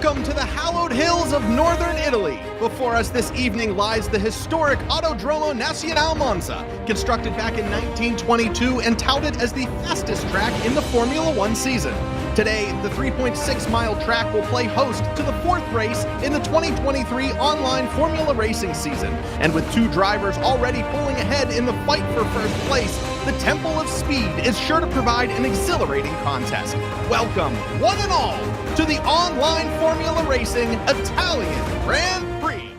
Welcome to the hallowed hills of northern Italy. Before us this evening lies the historic Autodromo Nazionale Monza, constructed back in 1922 and touted as the fastest track in the Formula One season. Today, the 3.6-mile track will play host to the fourth race in the 2023 online Formula Racing season. And with two drivers already pulling ahead in the fight for first place, the Temple of Speed is sure to provide an exhilarating contest. Welcome, one and all, to the online Formula Racing Italian Grand Prix.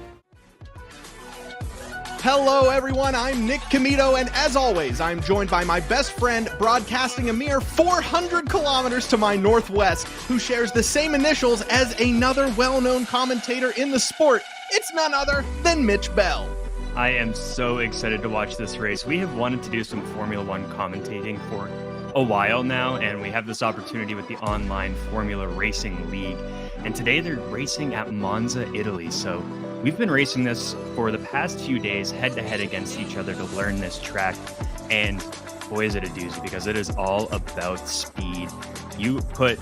Hello everyone, I'm Nick Comito, and as always, I'm joined by my best friend, broadcasting a mere 400 kilometers to my northwest, who shares the same initials as another well-known commentator in the sport. It's none other than Mitch Bell. I am so excited to watch this race. We have wanted to do some Formula One commentating for a while now, and we have this opportunity with the online Formula Racing League. And today they're racing at Monza, Italy. So we've been racing this for the past few days head-to-head against each other to learn this track. And boy, is it a doozy, because it is all about speed. You put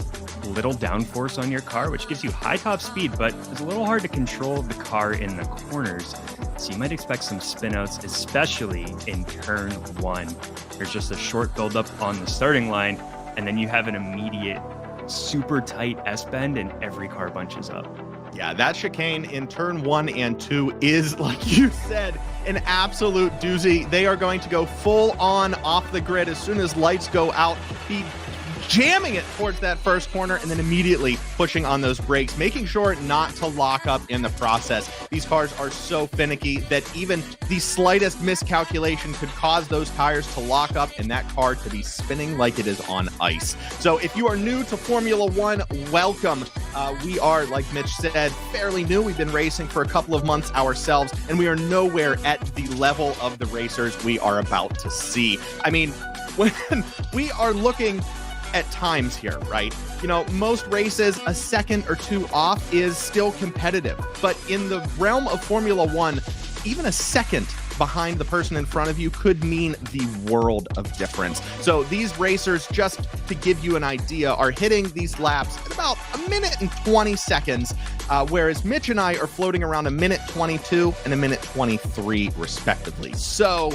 little downforce on your car, which gives you high top speed, but it's a little hard to control the car in the corners. So you might expect some spinouts, especially in turn one. There's just a short buildup on the starting line, and then you have an immediate super tight S-bend, and every car bunches up. Yeah, that chicane in turn 1 and 2 is, like you said, an absolute doozy. They are going to go full on off the grid as soon as lights go out, be jamming it towards that first corner, and then immediately pushing on those brakes, making sure not to lock up in the process. These cars are so finicky that even the slightest miscalculation could cause those tires to lock up and that car to be spinning like it is on ice. So if you are new to Formula One, welcome. We are, like Mitch said, fairly new. We've been racing for a couple of months ourselves, and we are nowhere at the level of the racers we are about to see. I mean, when we are looking at times here, right? You know, most races, a second or two off is still competitive. But in the realm of Formula One, even a second behind the person in front of you could mean the world of difference. So these racers, just to give you an idea, are hitting these laps at about a minute and 20 seconds, whereas Mitch and I are floating around a minute 22 and a minute 23 respectively. So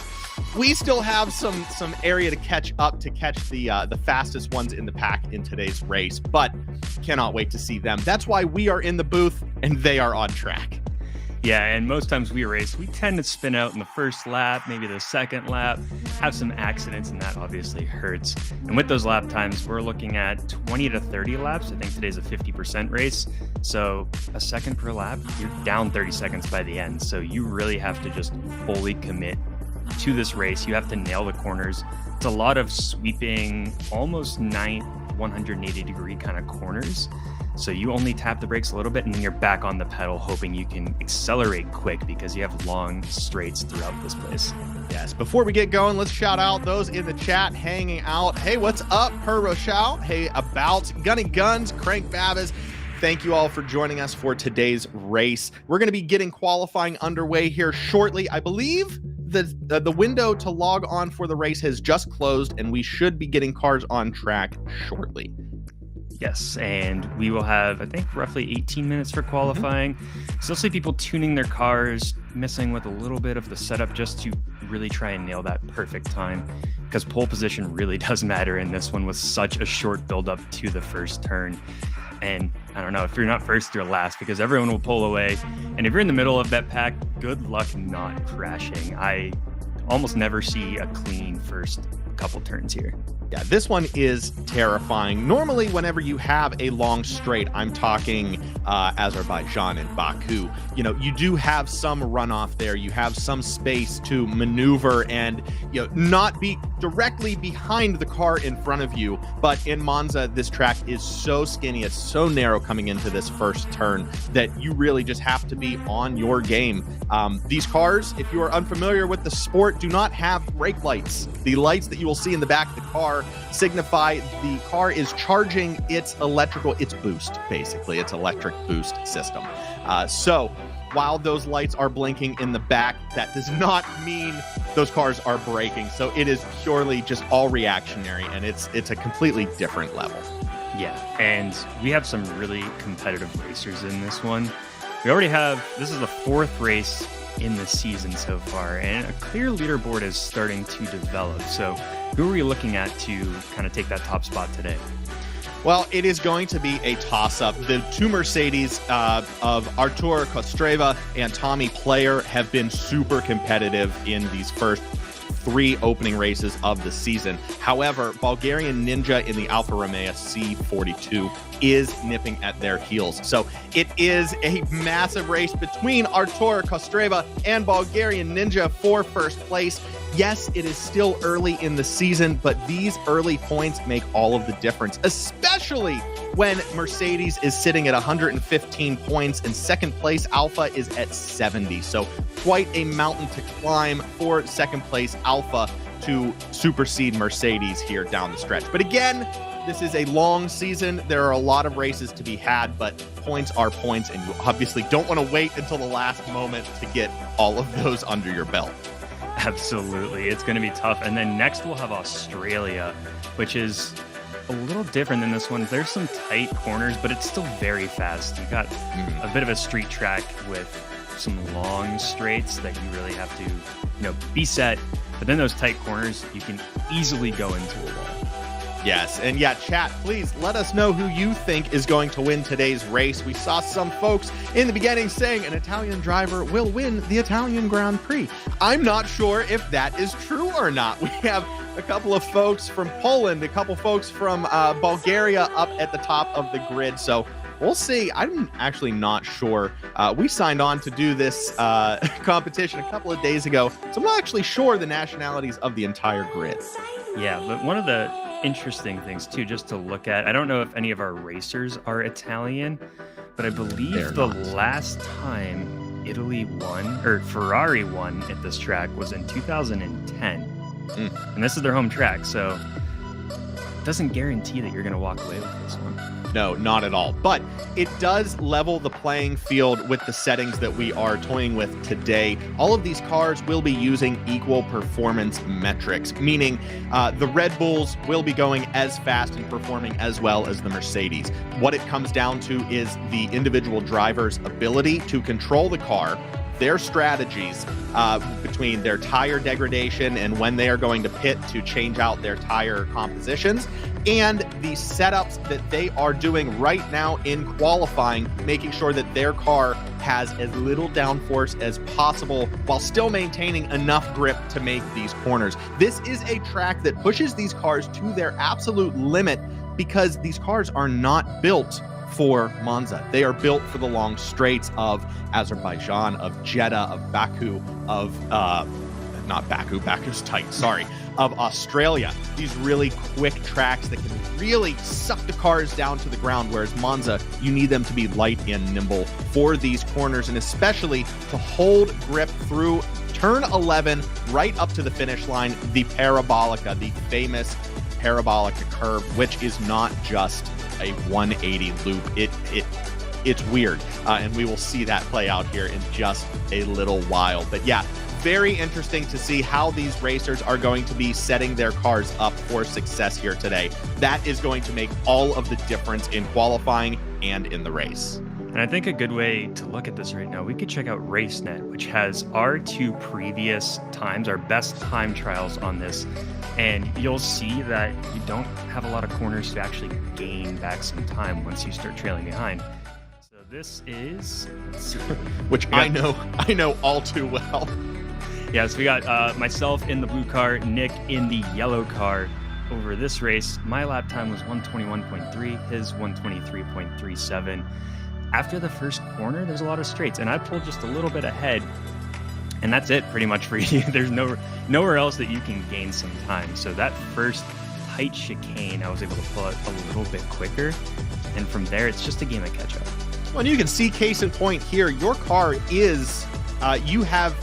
we still have some area to catch up to catch the fastest ones in the pack in today's race, but cannot wait to see them. That's why we are in the booth and they are on track. Yeah, and most times we race, we tend to spin out in the first lap, maybe the second lap, have some accidents, and that obviously hurts. And with those lap times, we're looking at 20 to 30 laps. I think today's a 50% race. So a second per lap, you're down 30 seconds by the end. So you really have to just fully commit to this race. You have to nail the corners. It's a lot of sweeping, almost 180 degree kind of corners. So you only tap the brakes a little bit and then you're back on the pedal, hoping you can accelerate quick because you have long straights throughout this place. Yes, before we get going, let's shout out those in the chat hanging out. Hey, what's up, Per Rochelle? Hey, About, Gunny Guns, Crank Babbas. Thank you all for joining us for today's race. We're going to be getting qualifying underway here shortly. I believe the window to log on for the race has just closed, and we should be getting cars on track shortly. Yes, and we will have, I think, roughly 18 minutes for qualifying. Still see people tuning their cars, messing with a little bit of the setup just to really try and nail that perfect time, because pole position really does matter in this one with such a short build-up to the first turn. And I don't know, if you're not first, you're last, because everyone will pull away. And if you're in the middle of that pack, good luck not crashing. I almost never see a clean first couple turns here. Yeah, this one is terrifying. Normally, whenever you have a long straight, I'm talking Azerbaijan and Baku, you know, you do have some runoff there. You have some space to maneuver and, you know, not be directly behind the car in front of you. But in Monza, this track is so skinny, it's so narrow coming into this first turn that you really just have to be on your game. These cars, if you are unfamiliar with the sport, do not have brake lights. The lights that you will see in the back of the car signify the car is charging its boost, basically, its electric boost system. So while those lights are blinking in the back, that does not mean those cars are braking. So it is purely just all reactionary, and it's a completely different level. Yeah, and we have some really competitive racers in this one. We already have, this is the 4th race in the season so far, and a clear leaderboard is starting to develop. So who are we looking at to kind of take that top spot today? Well, it is going to be a toss-up. The 2 Mercedes of Artur Kostreva and Tommy Player have been super competitive in these first 3 opening races of the season. However, Bulgarianninja in the Alfa Romeo C42 is nipping at their heels. So it is a massive race between Artur Kostreva and Bulgarianninja for first place. Yes, it is still early in the season, but these early points make all of the difference, especially when Mercedes is sitting at 115 points and second place Alfa is at 70. So quite a mountain to climb for second place Alfa to supersede Mercedes here down the stretch. But again, this is a long season. There are a lot of races to be had, but points are points, and you obviously don't want to wait until the last moment to get all of those under your belt. Absolutely. It's going to be tough. And then next we'll have Australia, which is a little different than this one. There's some tight corners, but it's still very fast. You got a bit of a street track with some long straights that you really have to, be set. But then those tight corners, you can easily go into a wall. Yes, and yeah, chat, please let us know who you think is going to win today's race. We saw some folks in the beginning saying an Italian driver will win the Italian Grand Prix. I'm not sure if that is true or not. We have a couple of folks from Poland, a couple folks from Bulgaria up at the top of the grid, so we'll see. I'm actually not sure. We signed on to do this competition a couple of days ago, so I'm not actually sure the nationalities of the entire grid. Yeah, but one of the interesting things too, just to look at, I don't know if any of our racers are Italian, but I believe last time Italy won, or Ferrari won at this track, was in 2010. And this is their home track, so it doesn't guarantee that you're going to walk away with this one. No, not at all. But it does level the playing field with the settings that we are toying with today. All of these cars will be using equal performance metrics, meaning the Red Bulls will be going as fast and performing as well as the Mercedes. What it comes down to is the individual driver's ability to control the car, their strategies between their tire degradation and when they are going to pit to change out their tire compositions, and the setups that they are doing right now in qualifying, making sure that their car has as little downforce as possible while still maintaining enough grip to make these corners. This is a track that pushes these cars to their absolute limit because these cars are not built for Monza. They are built for the long straights of Azerbaijan, of Jeddah, of Baku, of not Baku, Baku's tight, sorry, of Australia. These really quick tracks that can really suck the cars down to the ground, whereas Monza, you need them to be light and nimble for these corners, and especially to hold grip through turn 11 right up to the finish line, the Parabolica, the famous Parabolica curve, which is not just a 180 loop. It's weird, and we will see that play out here in just a little while. But yeah, very interesting to see how these racers are going to be setting their cars up for success here today. That is going to make all of the difference in qualifying and in the race. And I think a good way to look at this right now, we could check out RaceNet, which has our 2 previous times, our best time trials on this. And you'll see that you don't have a lot of corners to actually gain back some time once you start trailing behind. So this is, which I know all too well. Yeah, so we got myself in the blue car, Nick in the yellow car. Over this race, my lap time was 121.3, his 123.37. After the first corner, there's a lot of straights, and I pulled just a little bit ahead, and that's it pretty much for you. There's nowhere else that you can gain some time. So that first tight chicane, I was able to pull out a little bit quicker, and from there, it's just a game of catch-up. Well, and you can see case in point here, your car is, you have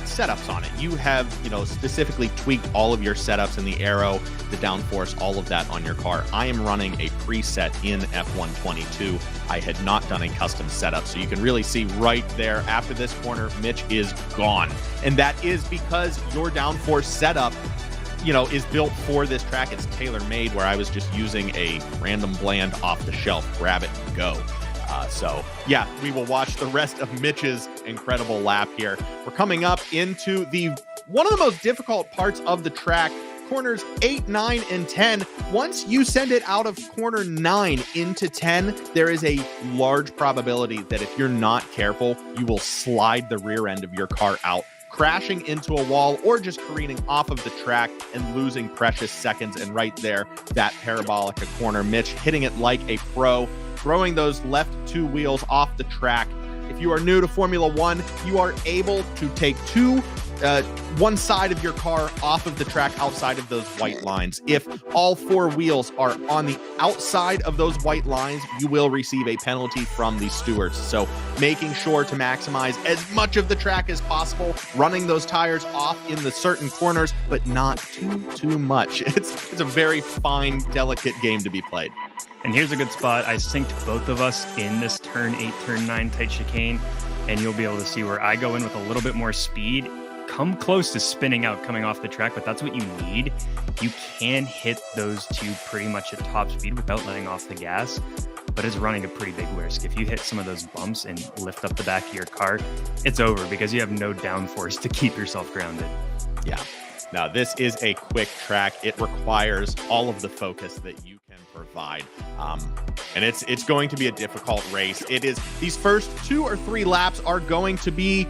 setups on it. You have, specifically tweaked all of your setups in the aero, the downforce, all of that on your car. I am running a preset in F122. I had not done a custom setup, so you can really see right there after this corner, Mitch is gone. And that is because your downforce setup, is built for this track. It's tailor-made, where I was just using a random bland off the shelf, grab it and go. So yeah, we will watch the rest of Mitch's incredible lap here. We're coming up into one of the most difficult parts of the track, corners 8, 9, and 10. Once you send it out of corner 9 into 10, there is a large probability that if you're not careful, you will slide the rear end of your car out, crashing into a wall or just careening off of the track and losing precious seconds. And right there, that parabolic corner, Mitch hitting it like a pro, throwing those left 2 wheels off the track. If you are new to Formula One, you are able to take one side of your car off of the track outside of those white lines. If all 4 wheels are on the outside of those white lines, you will receive a penalty from the stewards. So making sure to maximize as much of the track as possible, running those tires off in the certain corners, but not too much. It's a very fine, delicate game to be played. And here's a good spot. I synced both of us in this turn 8, turn 9 tight chicane, and you'll be able to see where I go in with a little bit more speed, come close to spinning out coming off the track, but that's what you need. You can hit those 2 pretty much at top speed without letting off the gas, but it's running a pretty big risk. If you hit some of those bumps and lift up the back of your car, it's over because you have no downforce to keep yourself grounded. Yeah. Now, this is a quick track. It requires all of the focus that you can provide. And it's going to be a difficult race. It is. These first 2 or 3 laps are going to be,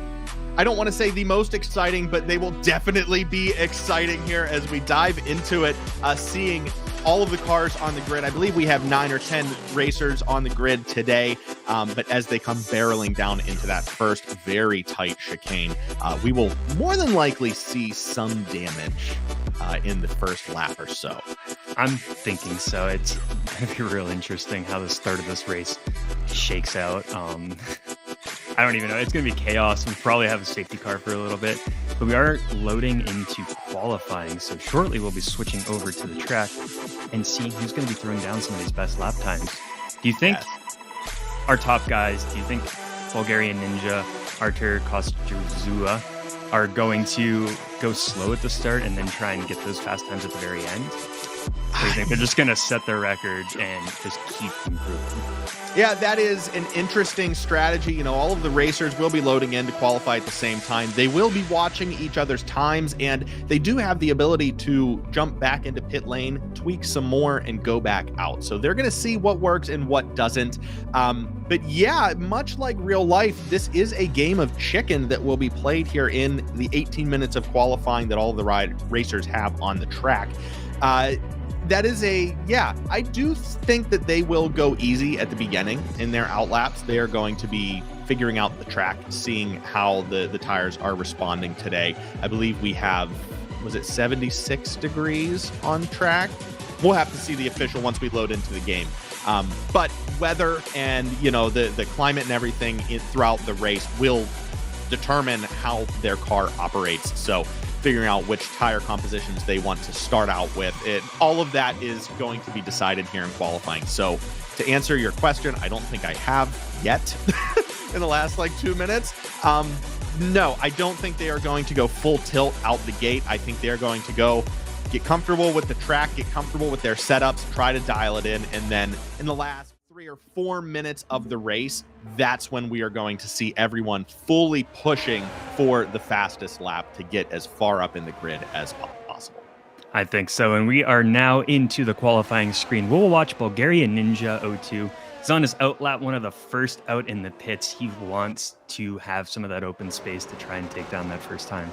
I don't want to say the most exciting, but they will definitely be exciting here as we dive into it, seeing all of the cars on the grid. I believe we have 9 or 10 racers on the grid today, but as they come barreling down into that first very tight chicane, we will more than likely see some damage in the first lap or so. I'm thinking so. It's going to be real interesting how the start of this race shakes out. I don't even know. It's going to be chaos. We probably have a safety car for a little bit, but we are loading into qualifying. So shortly we'll be switching over to the track and seeing who's going to be throwing down some of these best lap times. Do you think our top guys, do you think Bulgarianninja, Artur, Kostreza are going to go slow at the start and then try and get those fast times at the very end? Or do you think they're just going to set their record and just keep improving? Yeah, that is an interesting strategy. All of the racers will be loading in to qualify at the same time. They will be watching each other's times, and they do have the ability to jump back into pit lane, tweak some more, and go back out. So they're going to see what works and what doesn't. But yeah, much like real life, this is a game of chicken that will be played here in the 18 minutes of qualifying that all of the racers have on the track. That is I do think that they will go easy at the beginning in their outlaps. They are going to be figuring out the track, seeing how the tires are responding today. I believe we have, was it 76 degrees on track? We'll have to see the official once we load into the game. But weather and, the climate and everything throughout the race will determine how their car operates. So figuring out which tire compositions they want to start out with. All of that is going to be decided here in qualifying. So to answer your question, I don't think I have yet in the last 2 minutes. No, I don't think they are going to go full tilt out the gate. I think they're going to go get comfortable with the track, get comfortable with their setups, try to dial it in. And then in the last 3 or 4 minutes of the race, that's when we are going to see everyone fully pushing for the fastest lap to get as far up in the grid as possible. I think so. And we are now into the qualifying screen. We'll watch Bulgarianninja 02. He's on his out lap, one of the first out in the pits. He wants to have some of that open space to try and take down that first time.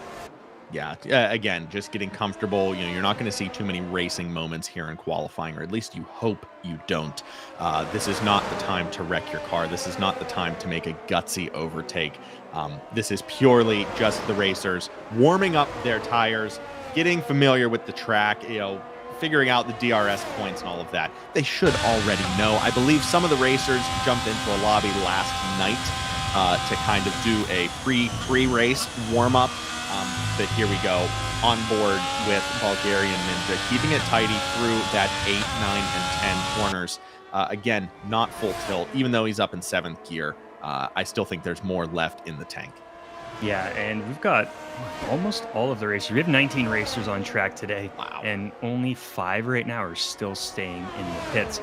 Yeah, again, just getting comfortable. You're not going to see too many racing moments here in qualifying, or at least you hope you don't. This is not the time to wreck your car. This is not the time to make a gutsy overtake. This is purely just the racers warming up their tires, getting familiar with the track, figuring out the DRS points and all of that. They should already know. I believe some of the racers jumped into a lobby last night to kind of do a pre-race warm-up. But here we go, on board with Bulgarianninja, keeping it tidy through that 8, 9, and 10 corners. Again, not full tilt, even though he's up in 7th gear. I still think there's more left in the tank. Yeah, and we've got almost all of the racers. We have 19 racers on track today, Wow. and only 5 right now are still staying in the pits.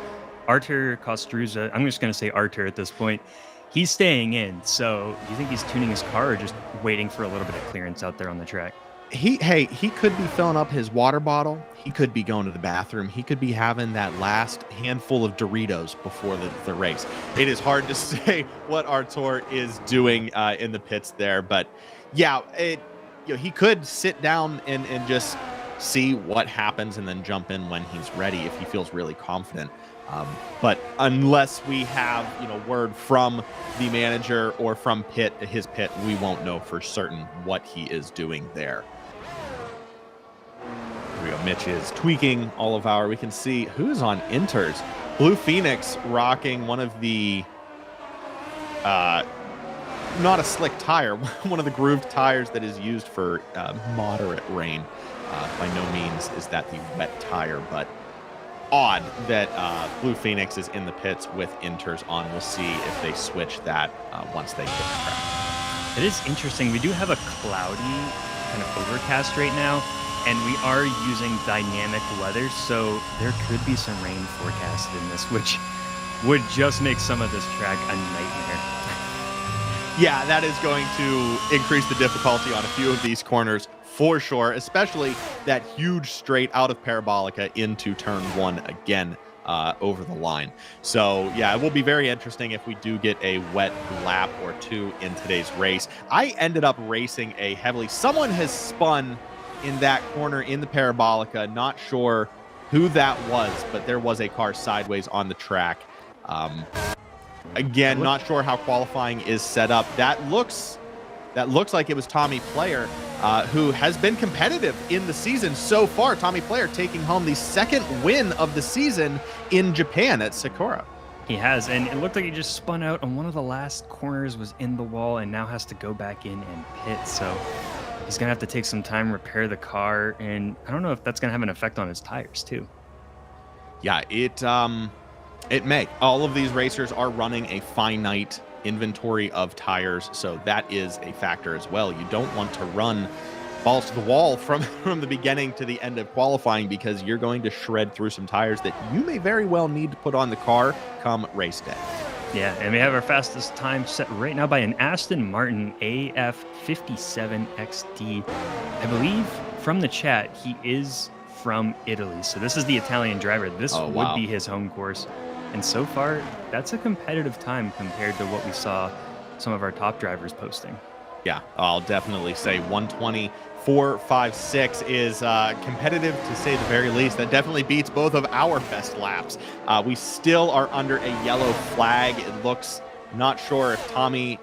Artur Kostreza, I'm just going to say Artur at this point, he's staying in. So do you think he's tuning his car or just waiting for a little bit of clearance out there on the track? He could be filling up his water bottle. He could be going to the bathroom. He could be having that last handful of Doritos before the race. It is hard to say what Artur is doing in the pits there, but yeah, he could sit down and just see what happens and then jump in when he's ready if he feels really confident. But unless we have, word from the manager or from his pit, we won't know for certain what he is doing there. Here we go. Mitch is tweaking all of we can see who's on inters. Blue Phoenix rocking one of the, not a slick tire, one of the grooved tires that is used for moderate rain. By no means is that the wet tire, but odd that Blue Phoenix is in the pits with inters on. We'll see if they switch that once they hit the track. It is interesting. We do have a cloudy kind of overcast right now, and we are using dynamic weather, so there could be some rain forecasted in this, which would just make some of this track a nightmare. Yeah, that is going to increase the difficulty on a few of these corners for sure, especially that huge straight out of Parabolica into turn 1 again over the line. So yeah, it will be very interesting if we do get a wet lap or two in today's race. I ended up racing a heavily, someone has spun in that corner in the Parabolica. Not sure who that was, but there was a car sideways on the track. Again, not sure how qualifying is set up. That looks like it was Tommy Player, who has been competitive in the season so far. Tommy Player taking home the second win of the season in Japan at Sakura. He has, and it looked like he just spun out on one of the last corners, was in the wall, and now has to go back in and pit. So he's going to have to take some time, repair the car, and I don't know if that's going to have an effect on his tires too. Yeah, it may. All of these racers are running a finite inventory of tires, so that is a factor as well. You don't want to run balls to the wall from the beginning to the end of qualifying, because you're going to shred through some tires that you may very well need to put on the car come race day. Yeah, and we have our fastest time set right now by an Aston Martin AF57XD. I believe from the chat he is from Italy, so this is the Italian driver. This would be his home course. And so far, that's a competitive time compared to what we saw some of our top drivers posting. Yeah, I'll definitely say 1:20.456 is competitive, to say the very least. That definitely beats both of our best laps. We still are under a yellow flag. It looks, not sure if Tommy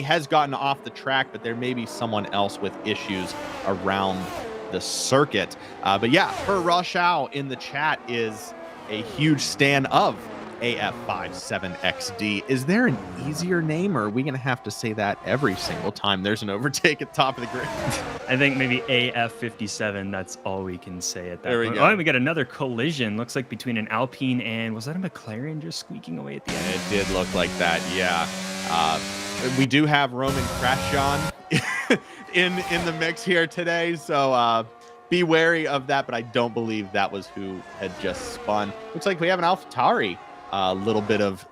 has gotten off the track, but there may be someone else with issues around the circuit. But yeah, her Rochelle in the chat is a huge stan of AF57XD. Is there an easier name, or are we going to have to say that every single time there's an overtake at top of the grid? I think maybe AF57, that's all we can say at that there point. We go. Oh, and we got another collision. Looks like between an Alpine and, was that a McLaren just squeaking away at the end? It did look like that, yeah. We do have Roman Krasjan in the mix here today, so be wary of that, but I don't believe that was who had just spun. Looks like we have an AlphaTauri. A little bit of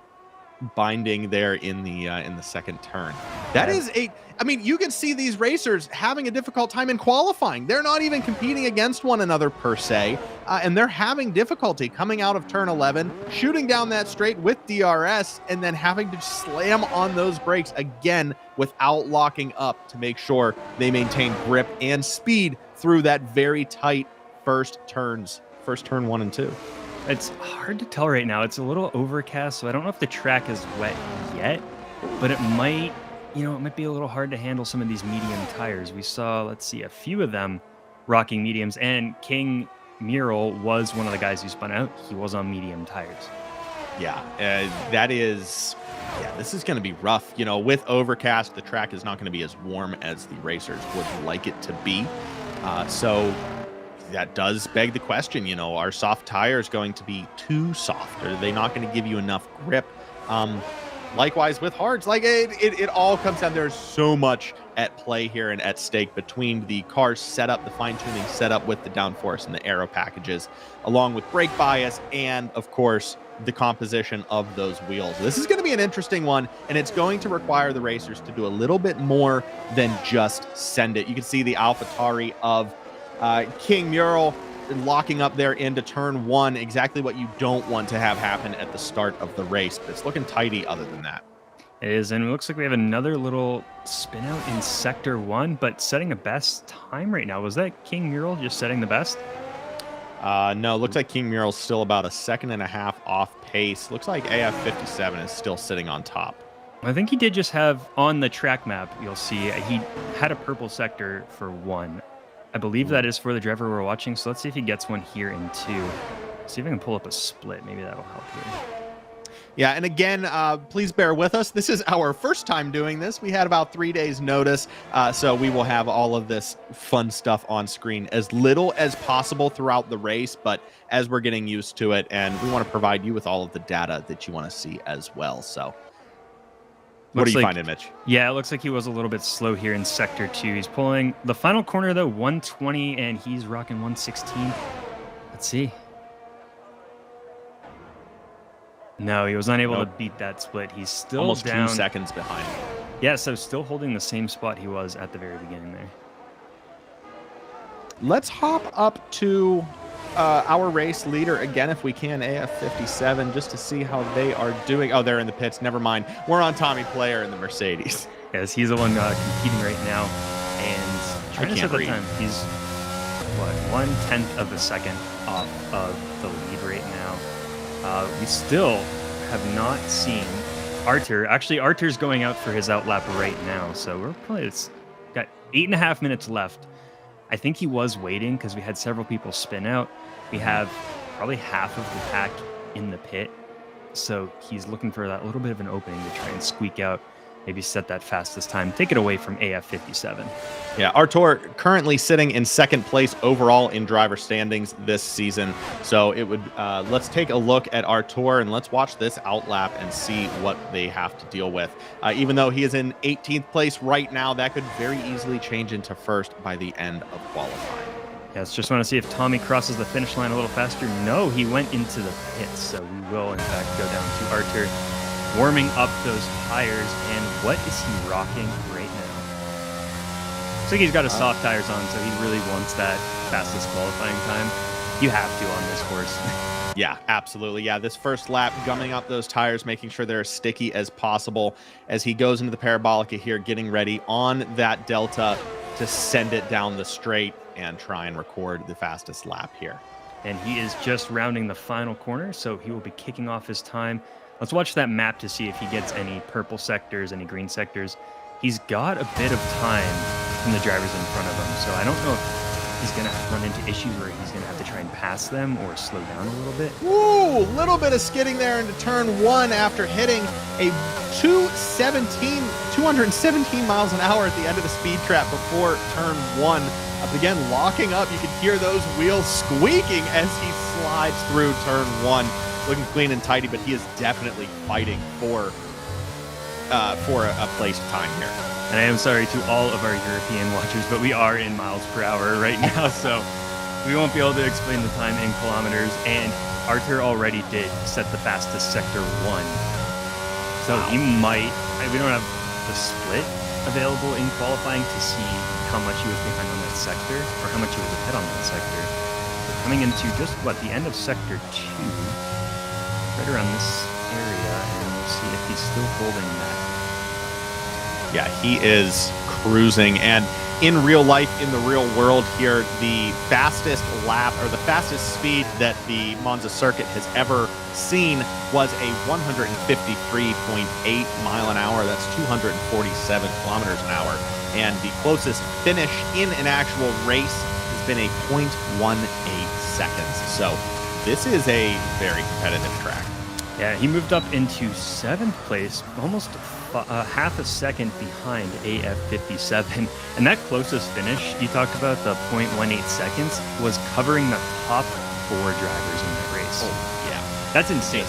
binding there in the second turn. That is you can see these racers having a difficult time in qualifying. They're not even competing against one another per se, and they're having difficulty coming out of turn 11, shooting down that straight with DRS, and then having to slam on those brakes again without locking up to make sure they maintain grip and speed through that very tight first turn 1 and 2. It's hard to tell right now. It's a little overcast, so I don't know if the track is wet yet, but it might be a little hard to handle some of these medium tires. We saw, let's see, a few of them rocking mediums, and King Mural was one of the guys who spun out. He was on medium tires. Yeah, this is going to be rough. With overcast, the track is not going to be as warm as the racers would like it to be. So that does beg the question, are soft tires going to be too soft? Are they not going to give you enough grip? Likewise with hards, like it all comes down. There's so much at play here and at stake between the car's setup, the fine-tuning setup with the downforce and the aero packages, along with brake bias and, of course, the composition of those wheels. This is going to be an interesting one, and it's going to require the racers to do a little bit more than just send it. You can see the AlphaTauri of King Mural locking up there into turn 1, exactly what you don't want to have happen at the start of the race, but it's looking tidy other than that. It is, and it looks like we have another little spin out in Sector 1, but setting a best time right now. Was that King Mural just setting the best? No, looks like King Mural's still about a 1.5 seconds off pace. Looks like AF57 is still sitting on top. I think he did just have, on the track map, you'll see, he had a purple sector for 1. I believe that is for the driver we're watching, so let's see if he gets one here in 2. See if I can pull up a split. Maybe that'll help here. Yeah, and again, please bear with us. This is our first time doing this. We had about 3 days notice, so we will have all of this fun stuff on screen as little as possible throughout the race, but as we're getting used to it, and we want to provide you with all of the data that you want to see as well. So what are you finding, Mitch? Yeah, it looks like he was a little bit slow here in Sector 2. He's pulling the final corner, though, 120, and he's rocking 116. Let's see. No, he was unable to beat that split. He's still almost down 2 seconds behind. Yeah, so still holding the same spot he was at the very beginning there. Let's hop up to our race leader again, if we can, AF57, just to see how they are doing. Oh, they're in the pits. Never mind. We're on Tommy Player in the Mercedes. Yes, he's the one competing right now, and trying to set the time. He's, what, 1/10 of a second off of the lead right now. We still have not seen Artur. Actually, Artur's going out for his outlap right now, so we're probably got 8.5 minutes left. I think he was waiting because we had several people spin out. We have probably half of the pack in the pit, so he's looking for that little bit of an opening to try and squeak out, maybe set that fastest time, take it away from AF57. Yeah, Artur currently sitting in 2nd place overall in driver standings this season. So it would let's take a look at Artur and let's watch this outlap and see what they have to deal with. Even though he is in 18th place right now, that could very easily change into 1st by the end of qualifying. Yes, just want to see if Tommy crosses the finish line a little faster. No, he went into the pits, so we will in fact go down to Artur, warming up those tires. And what is he rocking right now? Looks like he's got his soft tires on, so he really wants that fastest qualifying time. You have to on this course. Yeah, absolutely. Yeah, this first lap, gumming up those tires, making sure they're as sticky as possible as he goes into the Parabolica here, getting ready on that Delta to send it down the straight and try and record the fastest lap here. And he is just rounding the final corner, so he will be kicking off his time. Let's watch that map to see if he gets any purple sectors, any green sectors. He's got a bit of time from the drivers in front of him, so I don't know if he's going to run into issues where he's going to have to try and pass them or slow down a little bit. Ooh, little bit of skidding there into turn 1 after hitting a 217 miles an hour at the end of the speed trap before turn 1. Again, locking up. You can hear those wheels squeaking as he slides through turn 1. Looking clean and tidy, but he is definitely fighting for a place time here. And I am sorry to all of our European watchers, but we are in miles per hour right now, so we won't be able to explain the time in kilometers. And Artur already did set the fastest Sector 1. So he might, we don't have the split available in qualifying to see how much he was behind on that sector or how much he was ahead on that sector. We're coming into just, the end of Sector 2, right around this area, and we'll see if he's still holding that. Yeah, he is cruising, and in real life, in the real world here, the fastest lap or the fastest speed that the Monza circuit has ever seen was a 153.8 mile an hour. That's 247 kilometers an hour. And the closest finish in an actual race has been a 0.18 seconds. So this is a very competitive track. Yeah, he moved up into 7th place, almost half a second behind AF57. And that closest finish you talked about, the 0.18 seconds, was covering the top 4 drivers in that race. Oh, yeah. That's insane.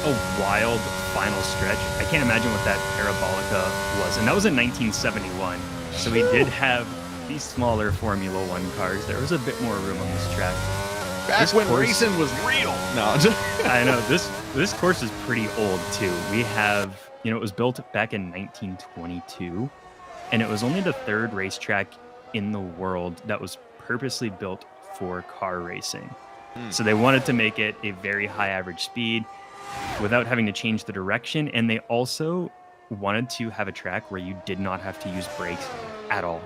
a wild final stretch. I can't imagine what that Parabolica was. And that was in 1971. So we did have these smaller Formula One cars. There was a bit more room on this track. Back when racing was real. No, I know this course is pretty old too. We have, it was built back in 1922, and it was only the third racetrack in the world that was purposely built for car racing. So they wanted to make it a very high average speed without having to change the direction, and they also wanted to have a track where you did not have to use brakes at all.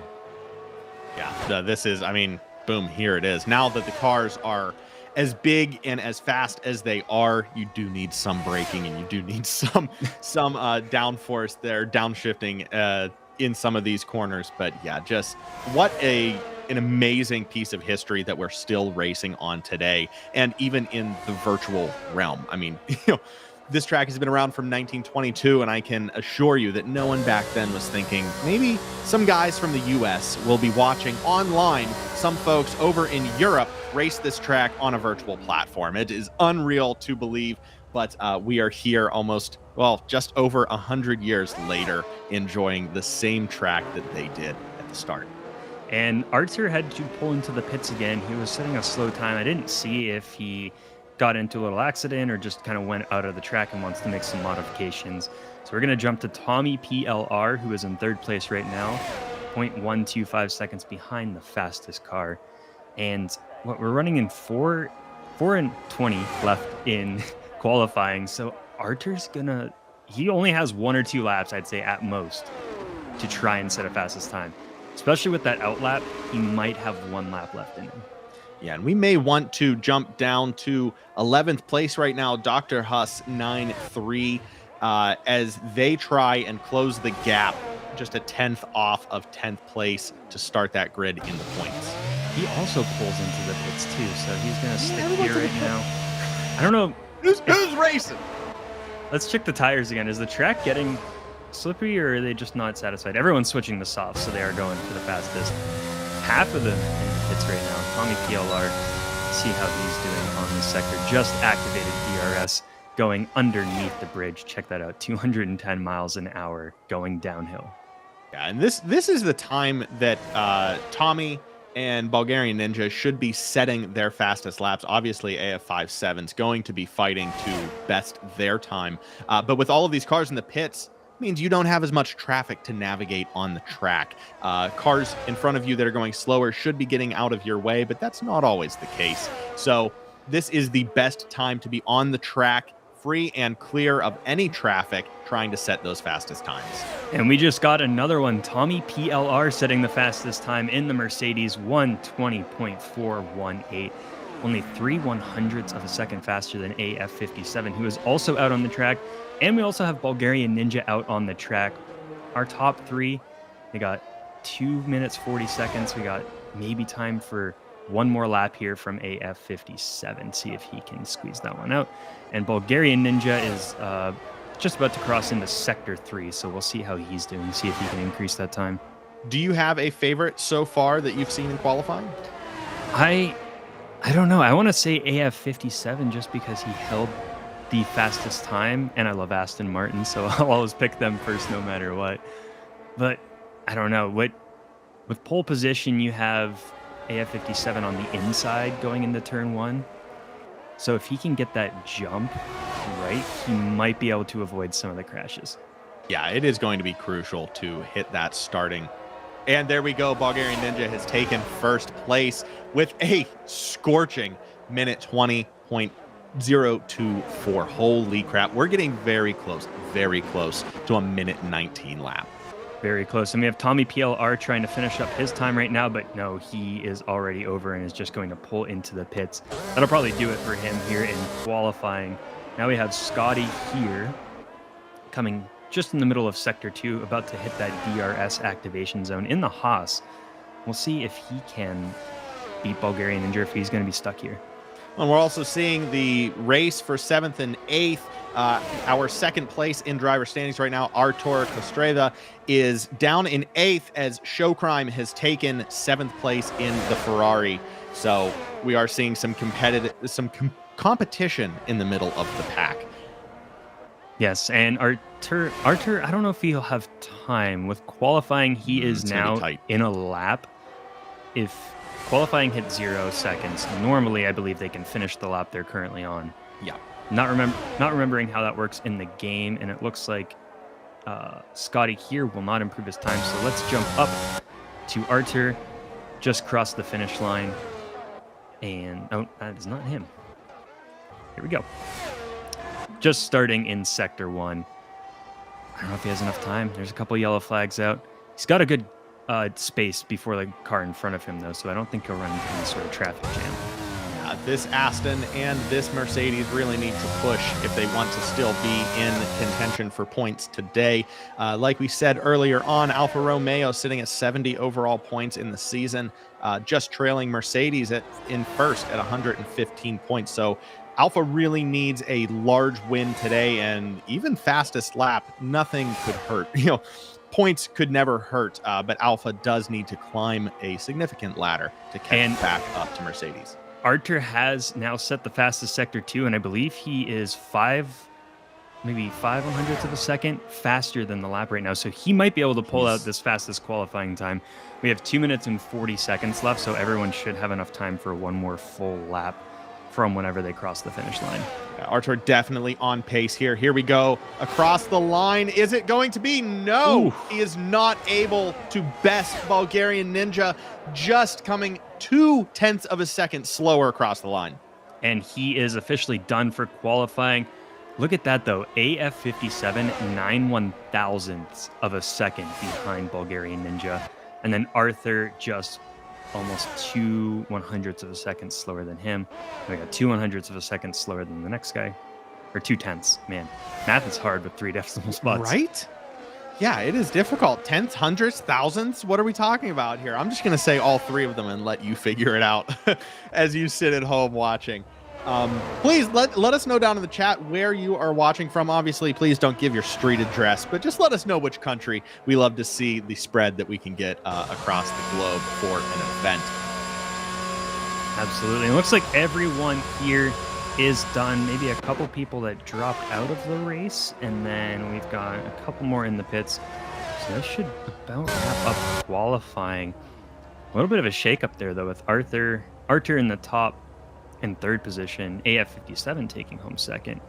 Yeah, this is, I mean, boom, here it is. Now that the cars are as big and as fast as they are, you do need some braking, and you do need some downforce there, downshifting in some of these corners. But yeah, just what an amazing piece of history that we're still racing on today, and even in the virtual realm. I mean, this track has been around from 1922, and I can assure you that no one back then was thinking maybe some guys from the US will be watching online some folks over in Europe race this track on a virtual platform. It is unreal to believe, but we are here almost, well, just over 100 years later, enjoying the same track that they did at the start. And Arthur had to pull into the pits again. He was setting a slow time. I didn't see if he got into a little accident or just kind of went out of the track and wants to make some modifications. So we're going to jump to Tommy PLR, who is in third place right now, 0.125 seconds behind the fastest car. And what we're running in 4 and 20 left in qualifying. So Arthur's he only has 1 or 2 laps, I'd say at most, to try and set a fastest time. Especially with that outlap, he might have 1 lap left in him. Yeah, and we may want to jump down to 11th place right now, Dr. Huss 9-3, as they try and close the gap, just a 10th off of 10th place to start that grid in the points. He also pulls into the pits too, so he's going to stick here right now. I don't know. Who's racing? Let's check the tires again. Is the track getting slippery, or are they just not satisfied? Everyone's switching the softs, so they are going for the fastest. Half of them in the pits right now. Tommy PLR, see how he's doing on this sector. Just activated DRS going underneath the bridge. Check that out. 210 miles an hour going downhill. Yeah, and this is the time that Tommy and Bulgarian Ninja should be setting their fastest laps. Obviously, AF57 is going to be fighting to best their time. But with all of these cars in the pits, means you don't have as much traffic to navigate on the track. Cars in front of you that are going slower should be getting out of your way, but that's not always the case. So this is the best time to be on the track, free and clear of any traffic, trying to set those fastest times. And we just got another one. Tommy PLR setting the fastest time in the Mercedes, 1:20.418. Only 3/100ths of a second faster than AF57, who is also out on the track. And we also have Bulgarian Ninja out on the track. Our top 3, they got 2 minutes, 40 seconds. We got maybe time for 1 more lap here from AF57. See if he can squeeze that one out. And Bulgarian Ninja is just about to cross into Sector 3, so we'll see how he's doing, see if he can increase that time. Do you have a favorite so far that you've seen in qualifying? I don't know. I want to say AF57 just because he held the fastest time, and I love Aston Martin, so I'll always pick them first no matter what. But I don't know. With pole position, you have AF57 on the inside going into turn 1. So if he can get that jump right, he might be able to avoid some of the crashes. Yeah, it is going to be crucial to hit that starting. And there we go. Bulgarian Ninja has taken first place with a scorching minute 20.024. Holy crap. We're getting very close to a minute 19 lap. Very close. And we have Tommy PLR trying to finish up his time right now, but no, he is already over and is just going to pull into the pits. That'll probably do it for him here in qualifying. Now we have Scotty here coming just in the middle of Sector 2, about to hit that DRS activation zone in the Haas. We'll see if he can beat Bulgarian Ninja, if he's going to be stuck here. And we're also seeing the race for 7th and 8th. Our second place in driver standings right now, Artur Kostreza, is down in 8th as Showcrime has taken 7th place in the Ferrari. So we are seeing some competition in the middle of the pack. Yes, and Arthur, I don't know if he'll have time. With qualifying, he is now in a lap. If qualifying hit 0 seconds, normally I believe they can finish the lap they're currently on. Yeah. Not remembering how that works in the game, and it looks like Scotty here will not improve his time. So let's jump up to Arthur. Just crossed the finish line. And, oh, that is not him. Here we go. Just starting in Sector 1. I don't know if he has enough time. There's a couple yellow flags out. He's got a good space before the car in front of him, though, so I don't think he'll run into any sort of traffic jam. This Aston and this Mercedes really need to push if they want to still be in contention for points today. Like we said earlier on, Alfa Romeo sitting at 70 overall points in the season, just trailing Mercedes in first at 115 points. So Alfa really needs a large win today, and even fastest lap, nothing could hurt. Points could never hurt, but Alfa does need to climb a significant ladder to catch back up to Mercedes. Arthur has now set the fastest Sector 2, and I believe he is maybe 5/100ths of a second faster than the lap right now. So he might be able to pull out this fastest qualifying time. We have 2 minutes and 40 seconds left, so everyone should have enough time for one more full lap from whenever they cross the finish line. Arthur definitely on pace here. Here we go. Across the line. Is it going to be? No. Ooh. He is not able to best Bulgarian Ninja, just coming 0.2 of a second slower across the line. And he is officially done for qualifying. Look at that, though. AF57, 9/1000ths of a second behind Bulgarian Ninja. And then Arthur just almost 2/100ths of a second slower than him. We got 2/100ths of a second slower than the next guy, or 2/10ths. Man, math is hard with 3 decimal spots. Right? Yeah, it is difficult. Tenths, hundredths, thousandths. What are we talking about here? I'm just going to say all 3 of them and let you figure it out as you sit at home watching. Please let us know down in the chat where you are watching from. Obviously, please don't give your street address, but just let us know which country. We love to see the spread that we can get across the globe for an event. Absolutely. It looks like everyone here is done. Maybe a couple people that dropped out of the race, and then we've got a couple more in the pits. So that should about wrap up qualifying. A little bit of a shakeup there, though, with Arthur in the top in 3rd position, AF57 taking home 2nd.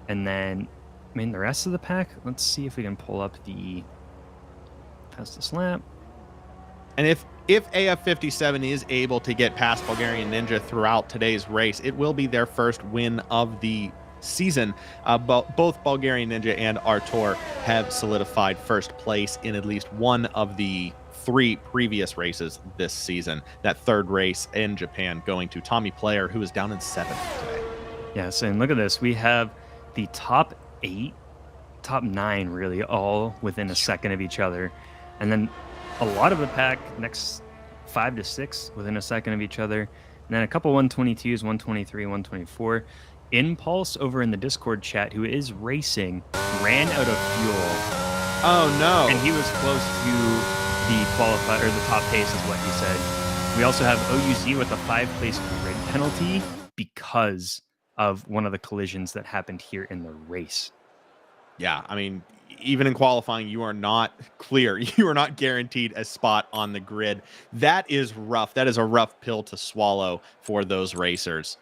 And then, the rest of the pack, let's see if we can pull up the fastest lap. And if AF57 is able to get past Bulgarian Ninja throughout today's race, it will be their first win of the season. Both Bulgarian Ninja and Artur have solidified first place in at least one of the 3 previous races this season. That 3rd race in Japan going to Tommy Player, who is down in 7th today. Yes, and look at this. We have the top 9 really all within a second of each other. And then a lot of the pack, next 5 to 6 within a second of each other. And then a couple 122s, 123, 124. Impulse over in the Discord chat, who is racing, ran out of fuel. Oh, no. And he was close to the qualifier, or the top pace is what he said. We also have OUZ with a 5-place grid penalty because of one of the collisions that happened here in the race. Yeah, even in qualifying, you are not clear. You are not guaranteed a spot on the grid. That is rough. That is a rough pill to swallow for those racers.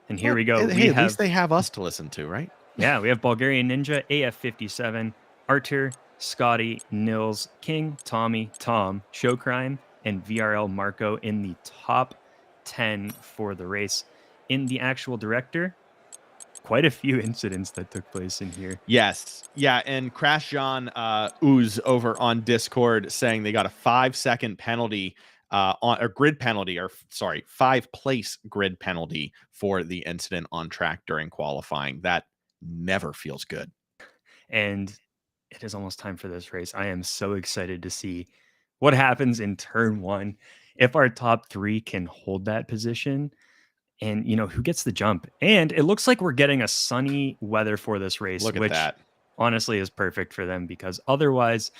And here we go. Hey, at least they have us to listen to, right? Yeah, we have Bulgarian Ninja, AF57, Artur, Scotty, Nils, King, Tommy, Tom, Showcrime, and VRL Marco in the top 10 for the race. In the actual director, quite a few incidents that took place in here. Yes. Yeah, and Crash John Ooze over on Discord saying they got a 5-second penalty on a grid penalty, 5-place grid penalty for the incident on track during qualifying. That never feels good. And it is almost time for this race. I am so excited to see what happens in turn 1. If our top 3 can hold that position, and who gets the jump. And it looks like we're getting a sunny weather for this race, which honestly is perfect for them, because otherwise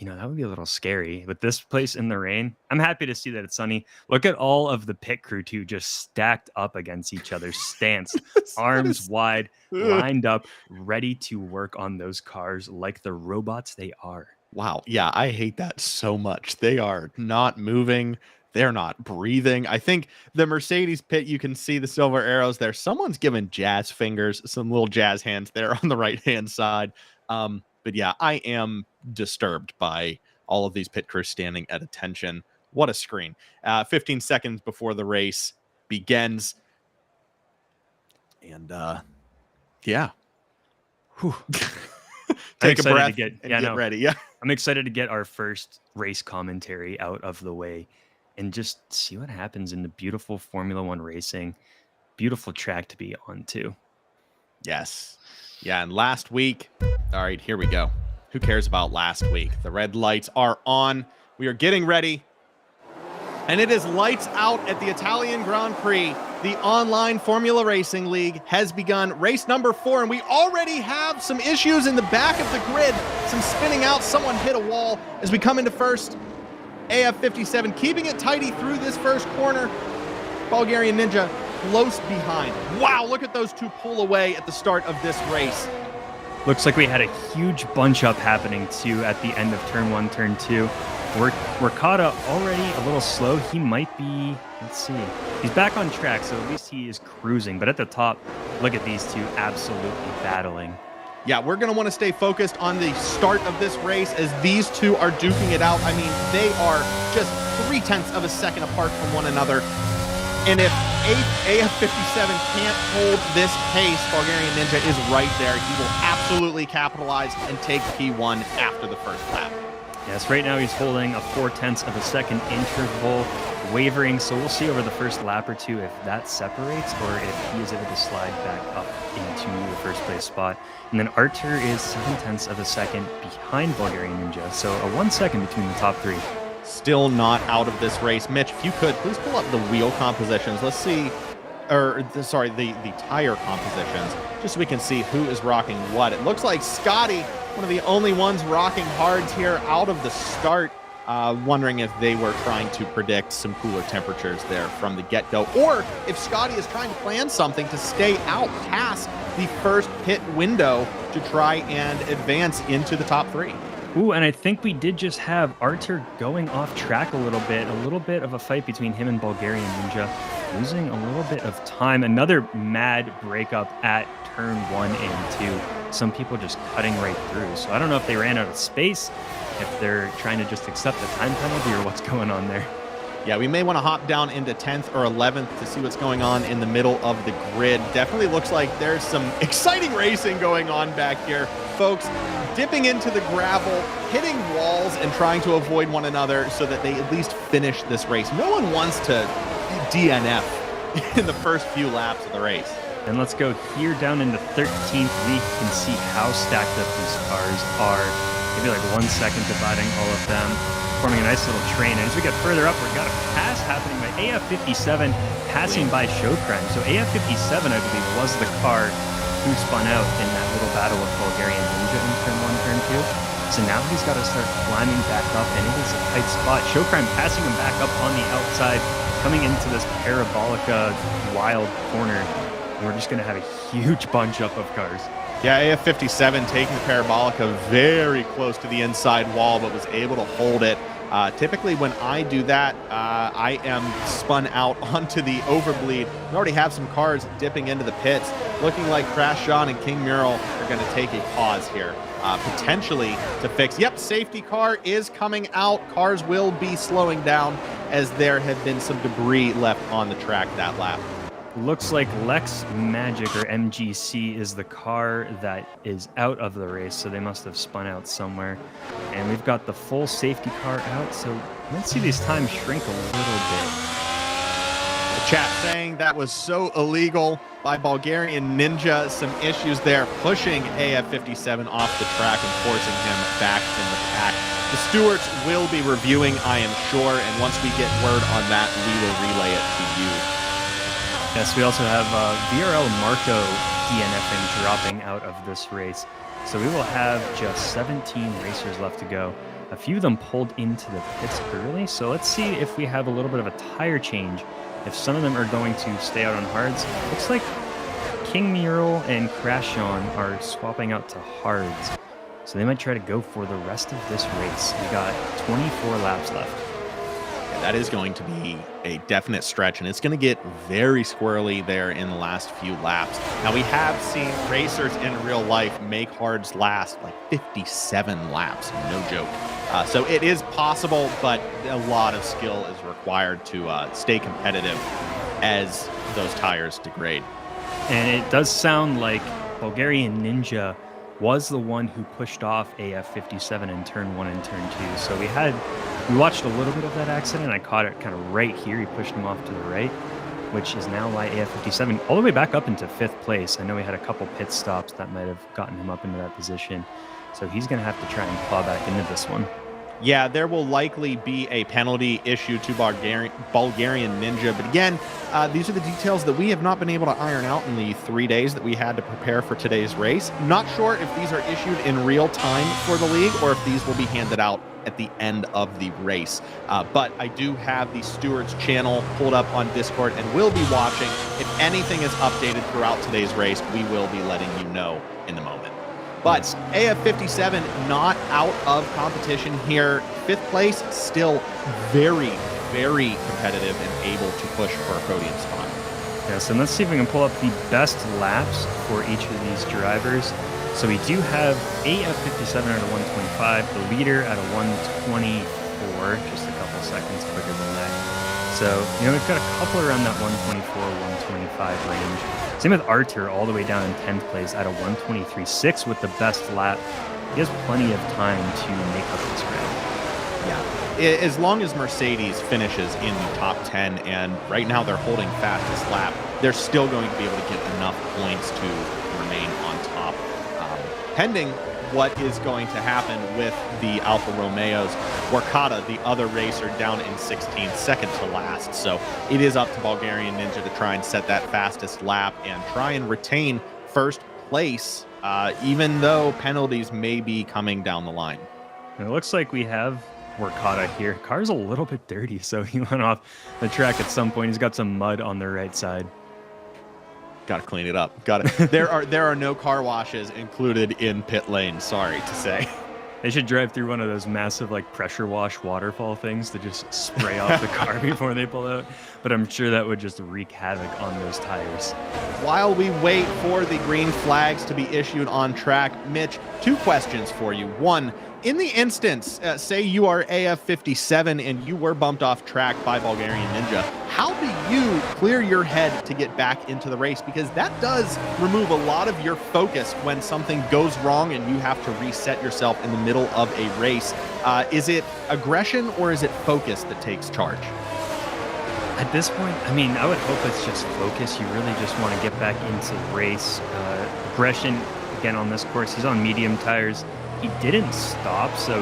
that would be a little scary with this place in the rain. I'm happy to see that it's sunny. Look at all of the pit crew too, just stacked up against each other, stanced, arms wide, lined up, ready to work on those cars like the robots they are. Wow. Yeah, I hate that so much. They are not moving. They're not breathing. I think the Mercedes pit, you can see the silver arrows there. Someone's giving jazz fingers, some little jazz hands there on the right-hand side. But yeah, I am disturbed by all of these pit crews standing at attention. What a screen. 15 seconds before the race begins. And yeah. Whew. Take a breath and get ready. Yeah. I'm excited to get our first race commentary out of the way and just see what happens in the beautiful Formula One racing. Beautiful track to be on too. Yes. Yeah, and last week, all right, here we go. Who cares about last week? The red lights are on. We are getting ready. And it is lights out at the Italian Grand Prix. The online Formula Racing League has begun race number 4, and we already have some issues in the back of the grid. Some spinning out, someone hit a wall as we come into first. AF57 keeping it tidy through this first corner. Bulgarianninja close behind. Wow, look at those two pull away at the start of this race. Looks like we had a huge bunch up happening too at the end of turn 1, turn 2. We're caught up already a little slow. He might be, let's see. He's back on track, so at least he is cruising. But at the top, look at these two absolutely battling. Yeah, we're going to want to stay focused on the start of this race as these two are duking it out. I mean, they are just 0.3 of a second apart from one another. And if AF57 can't hold this pace, Bulgarianninja is right there. He will absolutely capitalize and take P1 after the first lap. Yes, right now he's holding a 0.4 of a second interval, wavering. So we'll see over the first lap or two if that separates or if he is able to slide back up into the first place spot. And then Artur is 0.7 of a second behind Bulgarianninja. So a 1 second between the top three. Still not out of this race. Mitch, if you could, please pull up the wheel compositions. Let's see, the tire compositions, just so we can see who is rocking what. It looks like Scotty, one of the only ones rocking hards here out of the start. Wondering if they were trying to predict some cooler temperatures there from the get-go, or if Scotty is trying to plan something to stay out past the first pit window to try and advance into the top three. Ooh, and I think we did just have Artur going off track a little bit of a fight between him and Bulgarianninja, losing a little bit of time. Another mad breakup at turn 1 and 2. Some people just cutting right through. So I don't know if they ran out of space, if they're trying to just accept the time penalty or what's going on there. Yeah, we may want to hop down into 10th or 11th to see what's going on in the middle of the grid. Definitely looks like there's some exciting racing going on back here. Folks dipping into the gravel, hitting walls, and trying to avoid one another so that they at least finish this race. No one wants to DNF in the first few laps of the race. And let's go here down into 13th. We can see how stacked up these cars are. Maybe like 1 second dividing all of them, forming a nice little train. And as we get further up, we've got a pass happening by AF57 passing by Showcrime. So AF57, I believe, was the car who spun out in that little battle with Bulgarianninja in turn 1, turn 2. So now he's got to start climbing back up, and it is a tight spot. Showcrime passing him back up on the outside, coming into this Parabolica wild corner. And we're just going to have a huge bunch up of cars. Yeah, AF57 taking the Parabolica very close to the inside wall, but was able to hold it. Typically, when I do that, I am spun out onto the overbleed. We already have some cars dipping into the pits, looking like Crash Sean and King Mural are going to take a pause here, potentially to fix. Yep, safety car is coming out. Cars will be slowing down as there have been some debris left on the track that lap. Looks like Lex Magic or MGC is the car that is out of the race, so they must have spun out somewhere. And we've got the full safety car out, so let's see these times shrink a little bit. The chat saying that was so illegal by Bulgarianninja. Some issues there, pushing AF57 off the track and forcing him back in the pack. The stewards will be reviewing, I am sure, and once we get word on that, we will relay it to you. Yes, we also have VRL Marco DNFing dropping out of this race. So we will have just 17 racers left to go. A few of them pulled into the pits early, so let's see if we have a little bit of a tire change. If some of them are going to stay out on hards, looks like King Mural and Crashon are swapping out to hards. So they might try to go for the rest of this race. We got 24 laps left. Yeah, that is going to be a definite stretch, and it's going to get very squirrely there in the last few laps. Now, we have seen racers in real life make hards last like 57 laps, no joke. So it is possible, but a lot of skill is required to stay competitive as those tires degrade. And it does sound like Bulgarianninja was the one who pushed off AF57 in turn 1 and turn 2. So we watched a little bit of that accident. I caught it kind of right here. He pushed him off to the right, which is now why AF57 all the way back up into 5th place. I know we had a couple pit stops that might have gotten him up into that position. So he's going to have to try and claw back into this one. Yeah, there will likely be a penalty issued to Bulgarianninja. But again, these are the details that we have not been able to iron out in the 3 days that we had to prepare for today's race. Not sure if these are issued in real time for the league or if these will be handed out at the end of the race. But I do have the Stewards channel pulled up on Discord and will be watching. If anything is updated throughout today's race, we will be letting you know in the moment. But AF57 not out of competition here. 5th place, still very, very competitive and able to push for a podium spot. Yes, and let's see if we can pull up the best laps for each of these drivers. So we do have AF57 at a 125, the leader at a 124, just a couple seconds quicker than that. So, we've got a couple around that 124, 125 range. Same with Artur, all the way down in 10th place at a 123.6 with the best lap. He has plenty of time to make up this ground. Yeah, as long as Mercedes finishes in the top 10, and right now they're holding fastest lap, they're still going to be able to get enough points to remain on top. Pending what is going to happen with the Alfa Romeos. Warkata, the other racer, down in 16th, second to last. So it is up to Bulgarianninja to try and set that fastest lap and try and retain first place, even though penalties may be coming down the line. And it looks like we have Warkata here. Car's a little bit dirty, so he went off the track at some point. He's got some mud on the right side. Got to clean it up. Got it. There are no car washes included in pit lane. Sorry to say. They should drive through one of those massive pressure wash waterfall things to just spray off the car before they pull out. But I'm sure that would just wreak havoc on those tires. While we wait for the green flags to be issued on track, Mitch, 2 questions for you. One, in the instance, say you are AF57 and you were bumped off track by Bulgarianninja, how do you clear your head to get back into the race? Because that does remove a lot of your focus when something goes wrong and you have to reset yourself in the middle of a race. Is it aggression or is it focus that takes charge? At this point, I would hope it's just focus. You really just want to get back into the race. Aggression, again, on this course, he's on medium tires. He didn't stop, so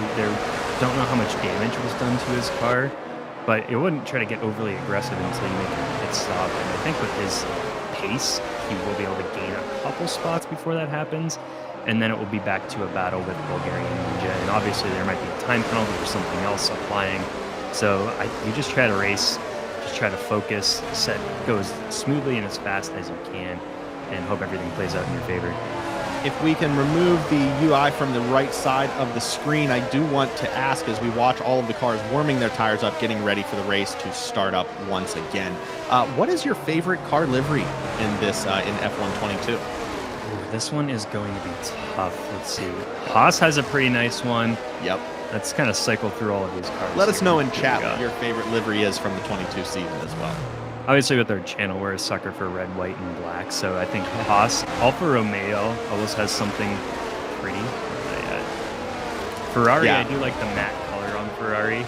don't know how much damage was done to his car, but it wouldn't try to get overly aggressive until you make a pit stop. And I think with his pace, he will be able to gain a couple spots before that happens, and then it will be back to a battle with Bulgarianninja. And obviously there might be a time penalty or something else applying. So you just try to race, just try to focus, go as smoothly and as fast as you can, and hope everything plays out in your favor. If we can remove the UI from the right side of the screen, I do want to ask, as we watch all of the cars warming their tires up, getting ready for the race to start up once again, what is your favorite car livery in this in F122? Ooh, this one is going to be tough. Let's see. Haas has a pretty nice one. Yep. Let's kind of cycle through all of these cars. Let us know in chat what your favorite livery is from the 22 season as well. Obviously, with our channel, we're a sucker for red, white, and black. So I think Haas, Alfa Romeo always has something pretty. Ferrari, yeah. I do like the matte color on Ferrari.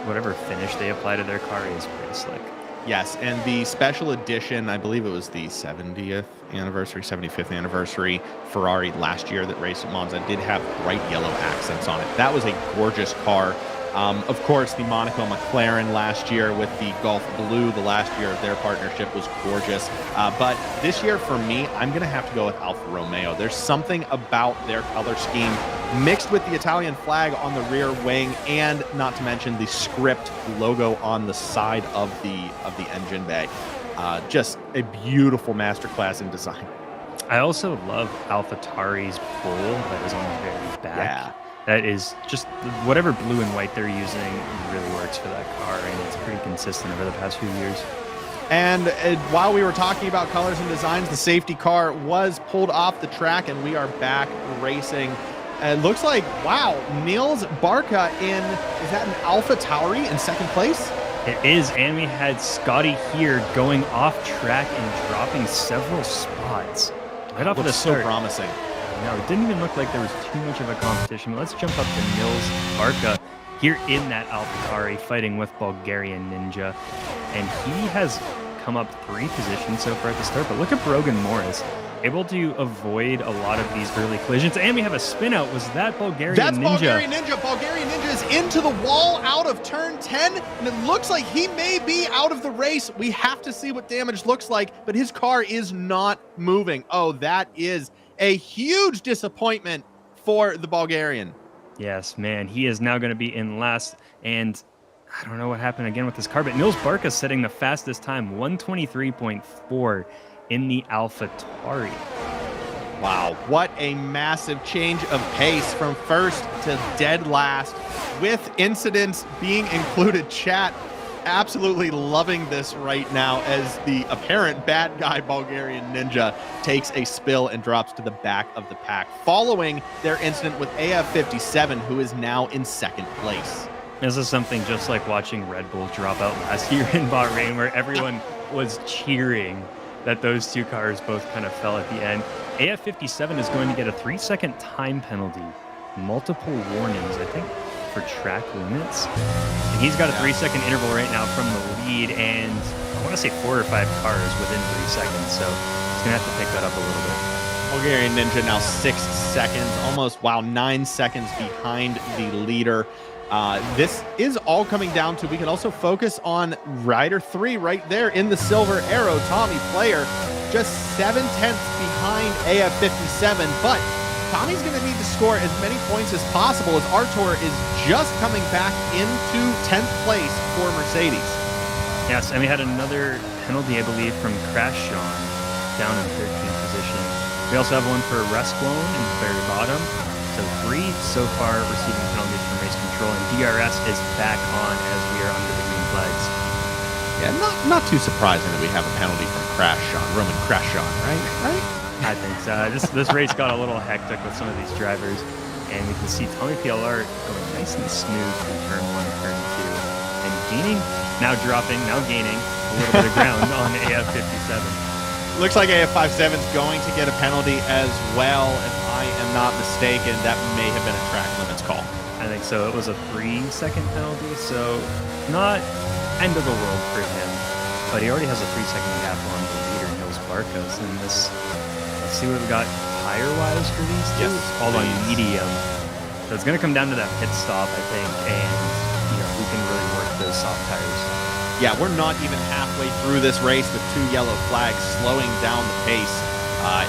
Whatever finish they apply to their car is pretty slick. Yes, and the special edition, I believe it was the 70th anniversary, 75th anniversary Ferrari last year that raced at Monza, did have bright yellow accents on it. That was a gorgeous car. Of course, the Monaco McLaren last year with the Gulf Blue, the last year of their partnership was gorgeous. But this year, for me, I'm going to have to go with Alfa Romeo. There's something about their color scheme mixed with the Italian flag on the rear wing, and not to mention the script logo on the side of the engine bay. Just a beautiful masterclass in design. I also love AlphaTauri's bull that is on the very back. Yeah. That is just whatever blue and white they're using really works for that car, and it's pretty consistent over the past few years. And while we were talking about colors and designs, the safety car was pulled off the track, and we are back racing. It looks like, wow, Niels Barca is that an AlphaTauri in second place? It is, and we had Scotty here going off track and dropping several spots right off of the start. So promising. No, it didn't even look like there was too much of a competition. Let's jump up to Niels Barca here in that AlphaTauri fighting with Bulgarianninja. And he has come up 3 positions so far at the start. But look at Brogan Morris, able to avoid a lot of these early collisions. And we have a spin out. Was that Bulgarianninja? That's Bulgarianninja. Bulgarianninja is into the wall out of turn 10. And it looks like he may be out of the race. We have to see what damage looks like. But his car is not moving. Oh, that is a huge disappointment for the Bulgarian. Yes, man. He is now going to be in last. And I don't know what happened again with this car, but Niels Barca setting the fastest time, 123.4 in the AlphaTauri. Wow, what a massive change of pace from first to dead last, with incidents being included. Chat absolutely loving this right now as the apparent bad guy Bulgarianninja takes a spill and drops to the back of the pack, following their incident with AF57, who is now in second place. This is something just like watching Red Bull drop out last year in Bahrain, where everyone was cheering that those 2 cars both kind of fell at the end. AF57 is going to get a 3-second time penalty, multiple warnings, I think, for track limits. And he's got a 3-second interval right now from the lead, and I want to say 4 or 5 cars within 3 seconds, so he's going to have to pick that up a little bit. Bulgarianninja now 6 seconds, almost, 9 seconds behind the leader. This is all coming down to, we can also focus on Rider 3 right there in the silver arrow, Tommy Player, just 7/10 behind AF57, but Tommy's going to need to score as many points as possible, as Artur is just coming back into 10th place for Mercedes. Yes, and we had another penalty, I believe, from Crash Sean down in 13th position. We also have one for Resclone in the very bottom. So 3 so far receiving penalties from race control, and DRS is back on as we are under the green flags. Yeah, not too surprising that we have a penalty from Crash Sean, Roman Crash Sean, right? I think so. This race got a little hectic with some of these drivers, and we can see Tommy PLR going nice and smooth through turn 1, turn 2, and gaining, now gaining a little bit of ground on AF57. Looks like AF57 is going to get a penalty as well, if I am not mistaken. That may have been a track limits call. I think so. It was a 3-second penalty, so not end of the world for him. But he already has a 3-second gap on the leader, Niels Barcos. And let's see what we got tire-wise for these two. Yes, all on medium. So it's going to come down to that pit stop, I think, and who can really work those soft tires. Yeah, we're not even halfway through this race with 2 yellow flags slowing down the pace.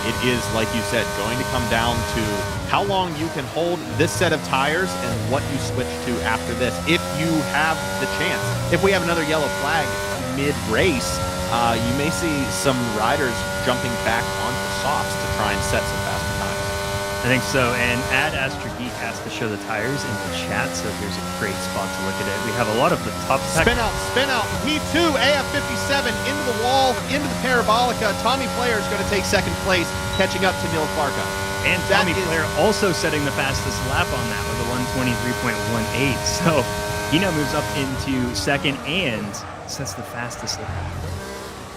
It is, like you said, going to come down to how long you can hold this set of tires and what you switch to after this, if you have the chance. If we have another yellow flag mid-race, you may see some riders jumping back onto softs to try and set some faster times. I think so, and Astra Geek has to show the tires in the chat, so here's a great spot to look at it. We have a lot of the top spin out, P2, AF57 into the wall, into the parabolica. Tommy Player is going to take second place, catching up to Niels Barca. And Tommy Player also setting the fastest lap on that with a 123.18, so he now moves up into second and sets the fastest lap.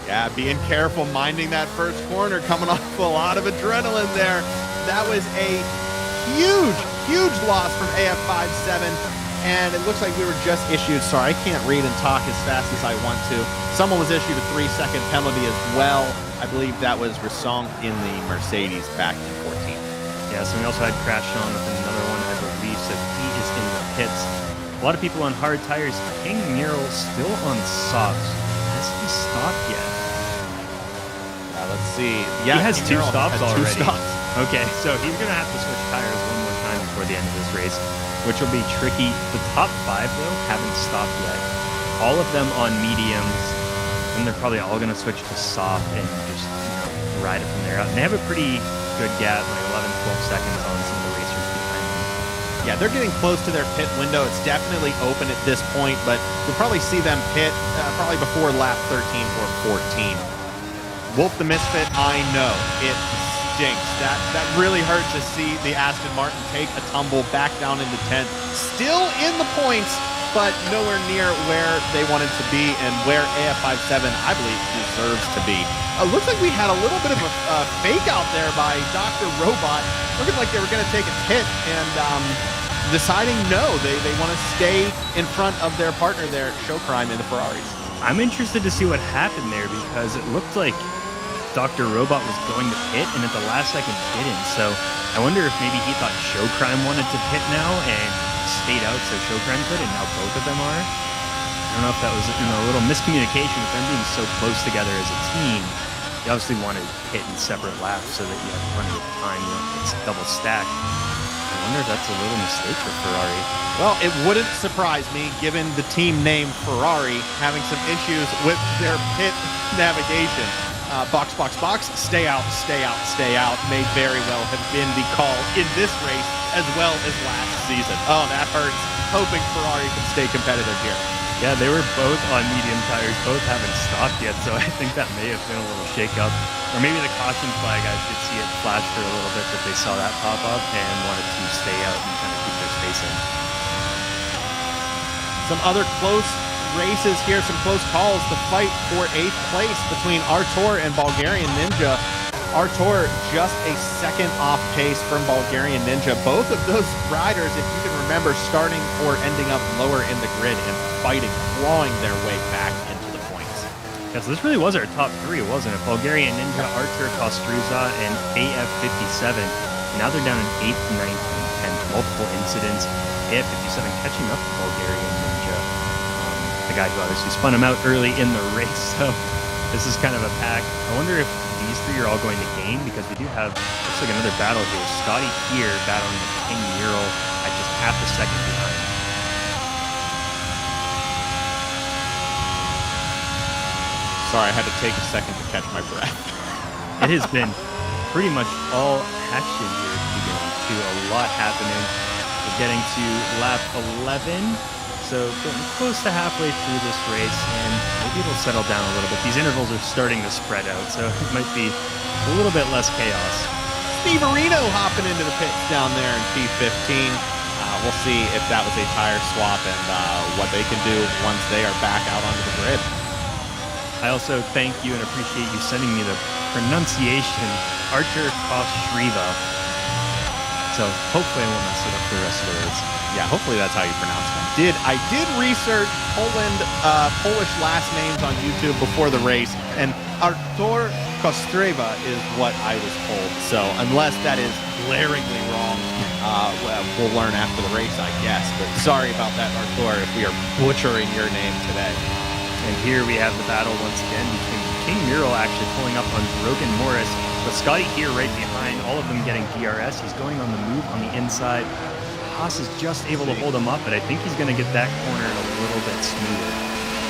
Yeah, being careful, minding that first corner, coming off a lot of adrenaline there. That was a huge loss from AF57, and it looks like we were just issued, sorry, I can't read and talk as fast as I want to. Someone was issued a 3-second penalty as well. I believe that was Rissong in the Mercedes back in 14. Yeah, so we also had Crash on with another one, I believe, so he is in the pits. A lot of people on hard tires. King Mural still on softs. Has he stopped yet? Let's see. Yeah, he has King 2 Mural stops has already. 2 stops. Okay, so he's going to have to switch tires one more time before the end of this race, which will be tricky. The top 5, though, haven't stopped yet. All of them on mediums, and they're probably all going to switch to soft and just ride it from there out. And they have a pretty good gap, like 11, 12 seconds on some of the racers behind them. Yeah, they're getting close to their pit window. It's definitely open at this point, but you'll probably see them pit probably before lap 13 or 14. Wolf the Misfit, I know, it stinks. That really hurt to see the Aston Martin take a tumble back down into 10th. Still in the points, but nowhere near where they wanted to be and where AF57, I believe, deserves to be. Looks like we had a little bit of a fake out there by Dr. Robot. Looking like they were going to take a hit and deciding no, they want to stay in front of their partner there, Showcrime in the Ferraris. I'm interested to see what happened there because it looked like Dr. Robot was going to pit and at the last second didn't. So I wonder if maybe he thought Showcrime wanted to pit now and stayed out so Showcrime could, and now both of them are. I don't know if that was a little miscommunication with them being so close together as a team. You obviously wanted to hit in separate laps so that you have plenty of time. It's double stacked. I wonder if that's a little mistake for Ferrari. Well, it wouldn't surprise me, given the team name Ferrari having some issues with their pit navigation. Box, stay out, may very well have been the call in this race as well as last season. Oh, that hurts. Hoping Ferrari can stay competitive here. Yeah, they were both on medium tires, both haven't stopped yet, so I think that may have been a little shake-up. Or maybe the caution flag, I did see it flash for a little bit, but they saw that pop up and wanted to stay out and kind of keep their space in. Some other close races here, some close calls. The fight for 8th place between Artur and Bulgarianninja. Artur just a second off pace from Bulgarianninja. Both of those riders, if you can remember, starting or ending up lower in the grid and fighting, clawing their way back into the points. Yeah, so this really was our top 3, wasn't it? Bulgarianninja, Artur, Kostreza, and AF57. Now they're down in 8th, 9th, and 10th. Multiple incidents. AF57 catching up to Bulgarianninja. The guy who obviously spun him out early in the race, so this is kind of a pack. I wonder if these 3 are all going to gain, because we do have, looks like another battle here. Scotty here battling with King Mural at just half a second behind. Sorry, I had to take a second to catch my breath. It has been pretty much all action here at the beginning, too. A lot happening. We're getting to lap 11. So getting close to halfway through this race, and maybe it'll settle down a little bit. These intervals are starting to spread out, so it might be a little bit less chaos. Steve Areno hopping into the pits down there in P15. We'll see if that was a tire swap and what they can do once they are back out onto the grid. I also thank you and appreciate you sending me the pronunciation, Artur Kostreva. So hopefully I won't mess it up for the rest of the race. Yeah, hopefully that's how you pronounce them. I did research Polish last names on YouTube before the race, and Artur Kostreva is what I was told. So unless that is glaringly wrong, well, we'll learn after the race, I guess. But sorry about that, Artur, if we are butchering your name today. And here we have the battle once again between King Mural actually pulling up on Brogan Morris, but Scotty here right behind, all of them getting DRS. He's going on the move on the inside. Haas is just able to hold him up, but I think he's going to get that corner a little bit smoother.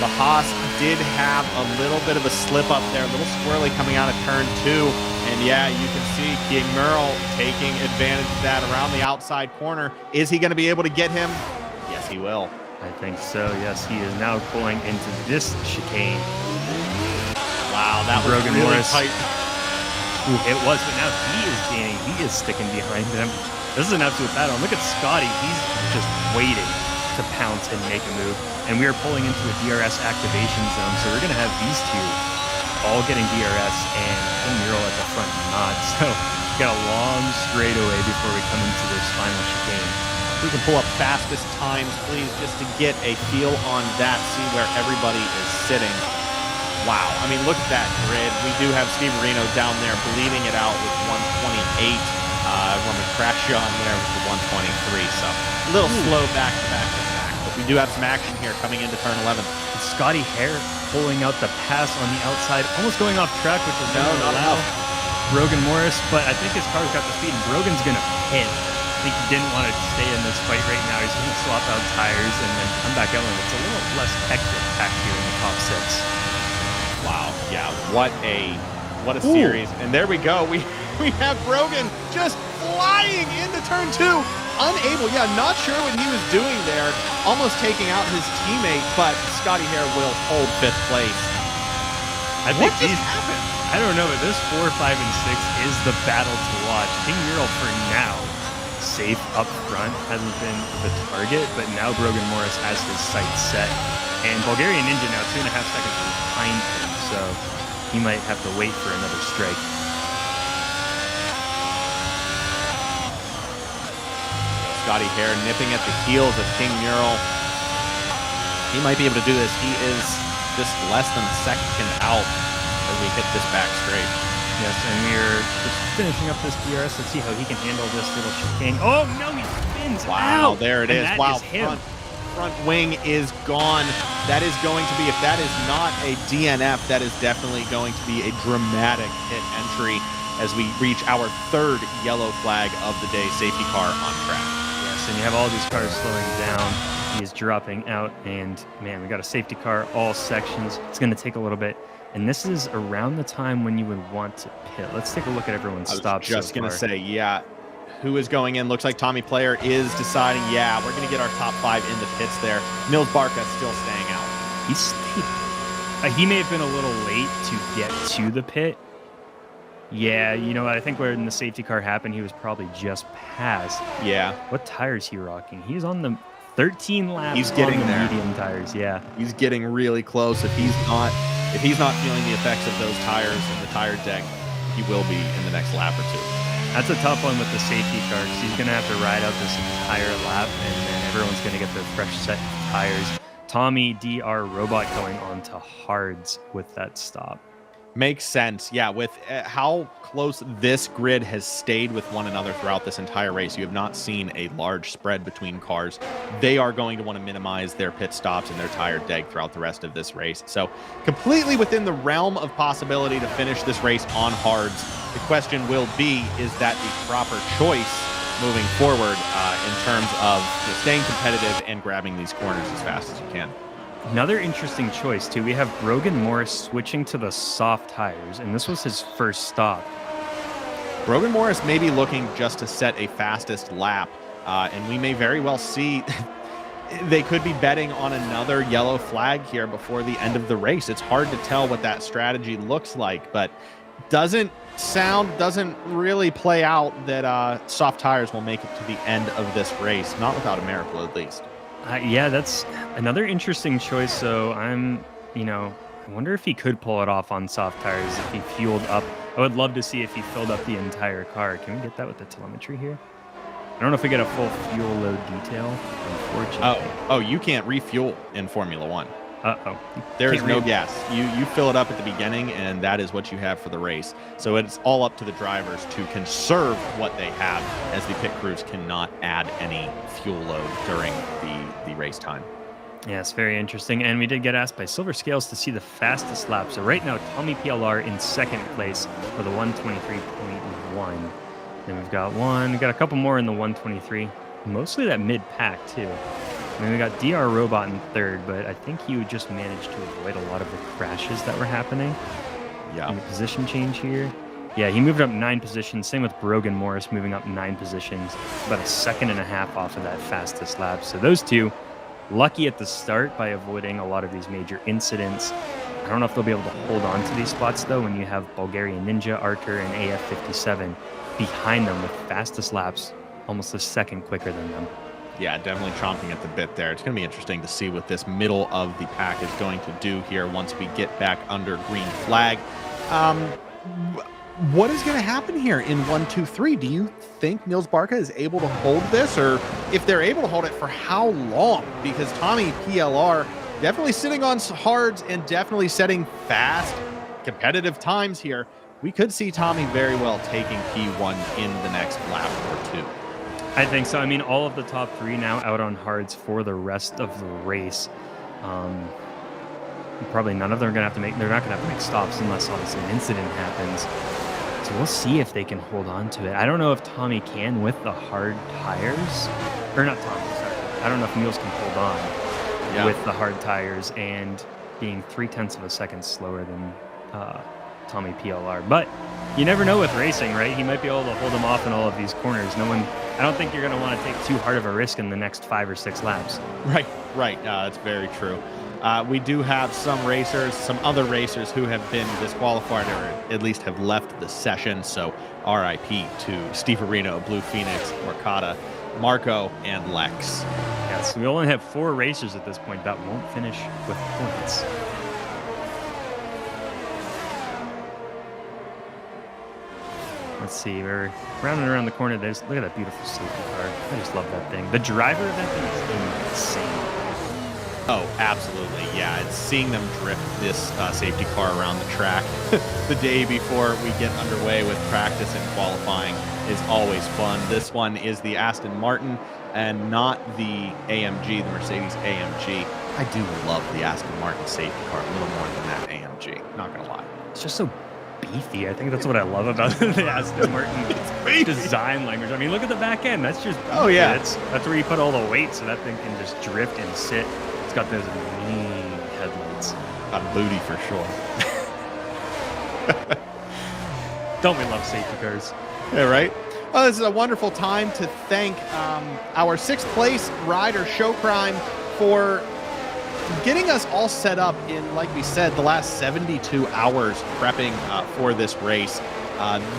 The Haas did have a little bit of a slip up there, a little squirrely coming out of turn 2. And yeah, you can see King Mural taking advantage of that around the outside corner. Is he going to be able to get him? Yes, he will. I think so, yes. He is now pulling into this chicane. Wow, that was Brogan really Morris. tight. Ooh, it was, but now he is gaining. He is sticking behind him. This is an absolute battle. And look at Scotty. He's just waiting to pounce and make a move. And we are pulling into a DRS activation zone. So we're going to have these 2 all getting DRS and King Mural at the front not. So we got a long straightaway before we come into this final chicane. We can pull up fastest times, please, just to get a feel on that, see where everybody is sitting. Wow. I mean, look at that grid. We do have Steve Areno down there bleeding it out with 128. Roman Crashaw on there with the 123. So a little slow back to back to back. But We do have some action here coming into turn 11. Scotty Hare pulling out the pass on the outside, almost going off track, which is going to allow Brogan Morris, but I think his car's got the speed, and Brogan's going to pit. I think he didn't want to stay in this fight right now. He's going to swap out tires and then come back out, and it's a little less hectic back here in the top 6. Wow, yeah, what a series. And there we go. We have Brogan just flying into turn 2. Unable, not sure what he was doing there, almost taking out his teammate, but Scotty Hare will hold 5th place. I think happened? I don't know, but this 4, 5, and 6 is the battle to watch. King Mural for now, safe up front, hasn't been the target, but now Brogan Morris has his sights set. And Bulgarian Ninja now 2.5 seconds behind him, so he might have to wait for another strike. Scotty Hare nipping at the heels of King Mural. He might be able to do this. He is just less than a second out as we hit this back straight. Yes, and we're just finishing up this DRS. Let's see how he can handle this little chicane. Oh, no, he spins out. There it is. Wow, front wing is gone. That is going to be, if that is not a DNF, that is definitely going to be a dramatic pit entry as we reach our 3rd yellow flag of the day, safety car on track. And you have all these cars slowing down. He is dropping out, and man, we got a safety car, all sections. It's going to take a little bit, and this is around the time when you would want to pit. Let's take a look at everyone's stops. I was just going to say, who is going in? Looks like Tommy Player is deciding, we're going to get our top 5 in the pits there. Nils Barca still staying out. He stayed. He may have been a little late to get to the pit. Yeah, I think when the safety car happened, he was probably just past. Yeah. What tires he rocking? He's on the 13 laps. He's getting on the there. Medium tires, yeah. He's getting really close. If he's not feeling the effects of those tires and the tire deck, he will be in the next lap or 2. That's a tough one with the safety car because he's going to have to ride out this entire lap, and then everyone's going to get their fresh set of tires. Tommy DR Robot going on to hards with that stop. Makes sense. Yeah, with how close this grid has stayed with one another throughout this entire race, you have not seen a large spread between cars. They are going to want to minimize their pit stops and their tire deg throughout the rest of this race. So completely within the realm of possibility to finish this race on hards. The question will be, is that the proper choice moving forward in terms of staying competitive and grabbing these corners as fast as you can? Another interesting choice, too. We have Brogan Morris switching to the soft tires, and this was his first stop. Brogan Morris may be looking just to set a fastest lap, and we may very well see they could be betting on another yellow flag here before the end of the race. It's hard to tell what that strategy looks like, but doesn't really play out that soft tires will make it to the end of this race, not without a miracle at least. Yeah, that's another interesting choice. So I wonder if he could pull it off on soft tires if he fueled up. I would love to see if he filled up the entire car. Can we get that with the telemetry here? I don't know if we get a full fuel load detail, unfortunately. Oh, you can't refuel in Formula One. Uh-oh. There is no gas. You fill it up at the beginning, and that is what you have for the race. So it's all up to the drivers to conserve what they have, as the pit crews cannot add any fuel load during the race time. Yes, very interesting. And we did get asked by Silver Scales to see the fastest lap. So right now, Tommy PLR in second place with a 123.1. Then we've got a couple more in the 123. Mostly that mid-pack, too. And then we got DR Robot in third, but I think he just managed to avoid a lot of the crashes that were happening. Yeah. And the position change here. Yeah, he moved up 9 positions. Same with Brogan Morris moving up 9 positions. About a second and a half off of that fastest lap. So those two, lucky at the start by avoiding a lot of these major incidents. I don't know if they'll be able to hold on to these spots, though, when you have Bulgarian Ninja, Archer, and AF57 behind them with fastest laps almost a second quicker than them. Yeah, definitely chomping at the bit there. It's going to be interesting to see what this middle of the pack is going to do here once we get back under green flag. What is going to happen here in 1, 2, 3? Do you think Nils Barca is able to hold this, or if they're able to hold it, for how long? Because Tommy PLR definitely sitting on hards and definitely setting fast, competitive times here. We could see Tommy very well taking P1 in the next lap or 2. I think so. I mean, all of the top 3 now out on hards for the rest of the race. Probably none of them are going to have to make, they're not going to have to make stops unless obviously an incident happens. So we'll see if they can hold on to it. I don't know if Tommy can with the hard tires. Or not Tommy, sorry. I don't know if Niels can hold on with the hard tires and being 0.3 of a second slower than Tommy PLR. But you never know with racing, right? He might be able to hold him off in all of these corners. I don't think you're going to want to take too hard of a risk in the next 5 or 6 laps. Right. That's very true. We do have some other racers who have been disqualified or at least have left the session. So RIP to Steve Areno, Blue Phoenix, Mercata, Marco, and Lex. Yes, we only have 4 racers at this point that won't finish with points. Let's see, we're rounding around the corner. Look at that beautiful safety car. I just love that thing. The driver of that thing is insane. Oh, absolutely. Yeah, it's seeing them drift this safety car around the track the day before we get underway with practice and qualifying is always fun. This one is the Aston Martin and not the AMG, the Mercedes AMG. I do love the Aston Martin safety car a little more than that AMG, not going to lie. It's just so beefy. I think that's what I love about the Aston Martin design language. I mean, look at the back end. That's just beefy. Oh, yeah. That's where you put all the weight so that thing can just drift and sit. It's got those mean headlights. Got booty for sure. Don't we love safety cars? Yeah, right? Well, this is a wonderful time to thank our 6th place rider, Show Crime, for getting us all set up in, like we said, the last 72 hours prepping for this race.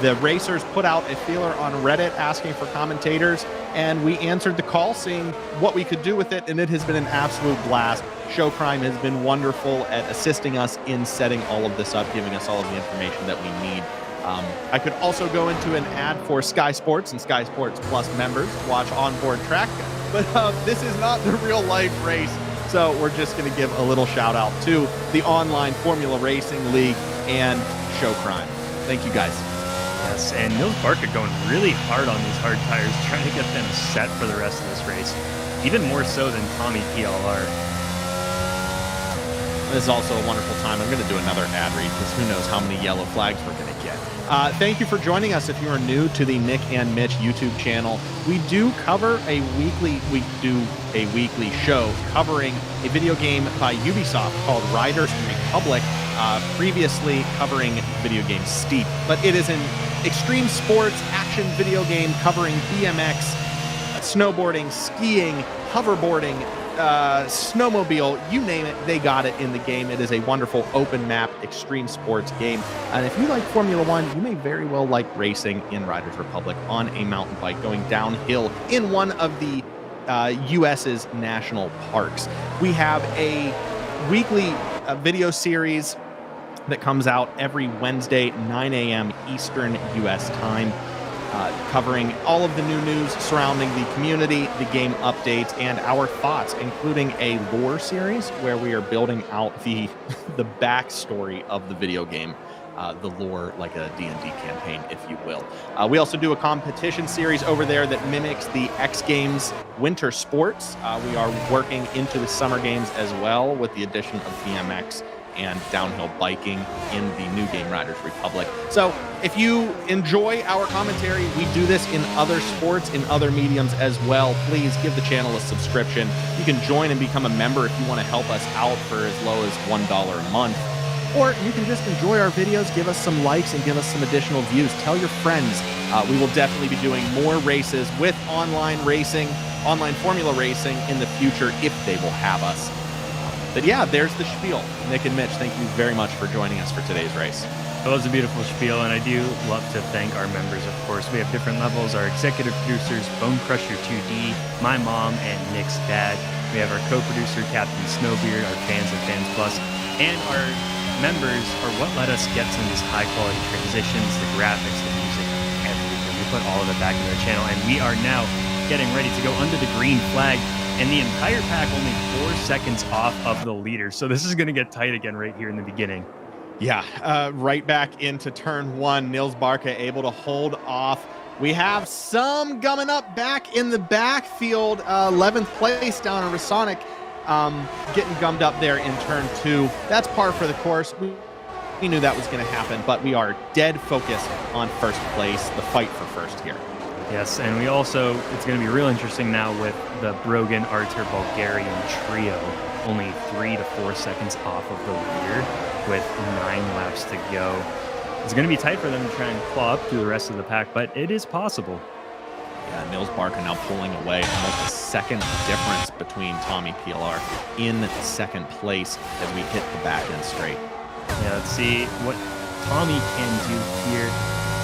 The racers put out a feeler on Reddit asking for commentators, and we answered the call, seeing what we could do with it, and it has been an absolute blast. Show Crime has been wonderful at assisting us in setting all of this up, giving us all of the information that we need. I could also go into an ad for Sky Sports and Sky Sports Plus members to watch onboard track, but this is not the real life race. So we're just going to give a little shout out to the online Formula Racing League and Show Crime. Thank you guys. Yes, and Niels Barca going really hard on these hard tires, trying to get them set for the rest of this race, even more so than Tommy PLR. This is also a wonderful time. I'm going to do another ad read because who knows how many yellow flags we're going to get. Thank you for joining us. If you are new to the Nick and Mitch YouTube channel, we do a weekly show covering a video game by Ubisoft called Riders Republic, previously covering video game Steep. But it is an extreme sports action video game covering BMX, snowboarding, skiing, hoverboarding, snowmobile, you name it, they got it in the game. It is a wonderful open map extreme sports game. And if you like Formula One, you may very well like racing in Riders Republic on a mountain bike going downhill in one of the US's national parks. We have a weekly video series that comes out every Wednesday, 9 a.m. Eastern US time. Covering all of the new news surrounding the community, the game updates, and our thoughts, including a lore series where we are building out the backstory of the video game, the lore, like a D&D campaign, if you will. We also do a competition series over there that mimics the X Games winter sports. We are working into the summer games as well with the addition of BMX and downhill biking in the new game Riders Republic. So if you enjoy our commentary, we do this in other sports, in other mediums as well. Please give the channel a subscription. You can join and become a member if you want to help us out for as low as $1 a month. Or you can just enjoy our videos, give us some likes, and give us some additional views. Tell your friends. We will definitely be doing more races with online racing, online Formula racing in the future if they will have us. But yeah, there's the spiel. Nick and Mitch, thank you very much for joining us for today's race. That was a beautiful spiel, and I do love to thank our members, of course. We have different levels. Our executive producers, Bone Crusher 2D, my mom, and Nick's dad. We have our co-producer, Captain Snowbeard, our fans and Fans Plus, and our members are what let us get some of these high-quality transitions, the graphics, the music, everything. We put all of it back into the channel, and we are now getting ready to go under the green flag. And the entire pack only 4 seconds off of the leader. So this is going to get tight again right here in the beginning. Yeah, right back into turn 1. Niels Barca able to hold off We have some gumming up back in the backfield. 11th place down on Rasonic, getting gummed up there in turn 2. That's par for the course. We knew that was going to happen, but we are dead focused on first place, the fight for first here. Yes, and we also, it's going to be real interesting now with the Brogan, Artur, Bulgarian trio, only 3 to 4 seconds off of the leader with 9 laps to go. It's going to be tight for them to try and claw up through the rest of the pack, but it is possible. Yeah, Nils Barker now pulling away, almost a second difference between Tommy PLR in second place as we hit the back end straight. Yeah, let's see what Tommy can do here.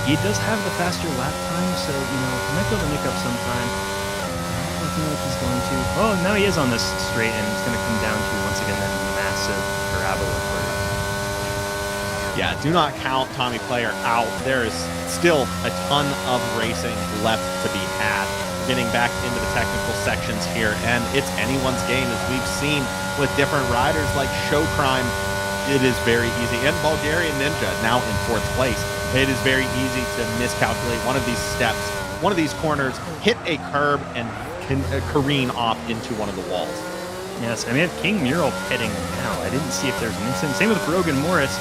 He does have the faster lap time, so, he might be able to nick up sometime. I don't know if he's going to. Oh, now he is on this straight, and it's going to come down to, once again, that massive parabola curve. Yeah, do not count Tommy Player out. There is still a ton of racing left to be had. Getting back into the technical sections here, and it's anyone's game, as we've seen with different riders like Showcrime. It is very easy. And Bulgarian Ninja now in 4th place. It is very easy to miscalculate one of these steps, one of these corners, hit a curb, and careen off into one of the walls. Yes, and we have King Mural pitting now. I didn't see if there's an incident. Same with Brogan Morris.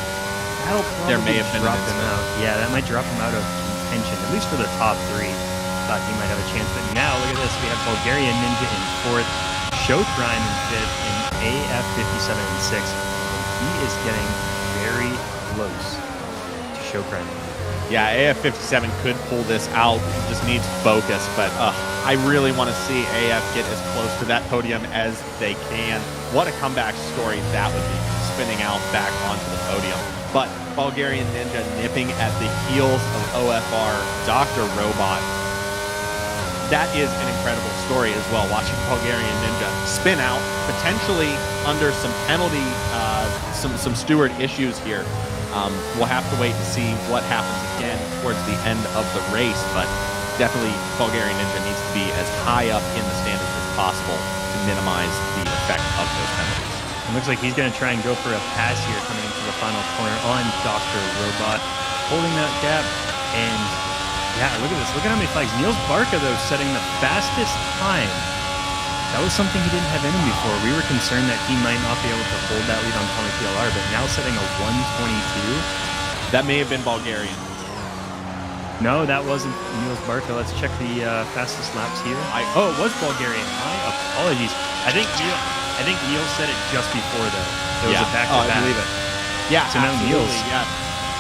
That'll probably there may have been drop him out. Yeah, that might drop him out of contention, at least for the top 3. Thought he might have a chance, but now look at this. We have Bulgarian Ninja in 4th, Showcrime in 5th, and AF57 in 6th. He is getting very close to Showcrime. Yeah, AF57 could pull this out, just needs focus, but I really want to see AF get as close to that podium as they can. What a comeback story that would be, spinning out back onto the podium. But Bulgarian Ninja nipping at the heels of OFR, Dr. Robot. That is an incredible story as well, watching Bulgarian Ninja spin out, potentially under some penalty, some steward issues here. We'll have to wait to see what happens again towards the end of the race, but definitely Bulgarian Ninja needs to be as high up in the standings as possible to minimize the effect of those penalties. It looks like he's going to try and go for a pass here coming into the final corner on Dr. Robot, holding that gap. And yeah, look at this. Look at how many flags. Nils Barka, though, setting the fastest time. That was something he didn't have in him before. We were concerned that he might not be able to hold that lead on Tommy PLR, but now setting a 1:22. That may have been Bulgarian. No, that wasn't Nils Barka. Let's check the fastest laps here. Oh, it was Bulgarian. My apologies. I think Neil said it just before, though. It was a back-to-back. I believe it. Yeah, so now Neil's yeah,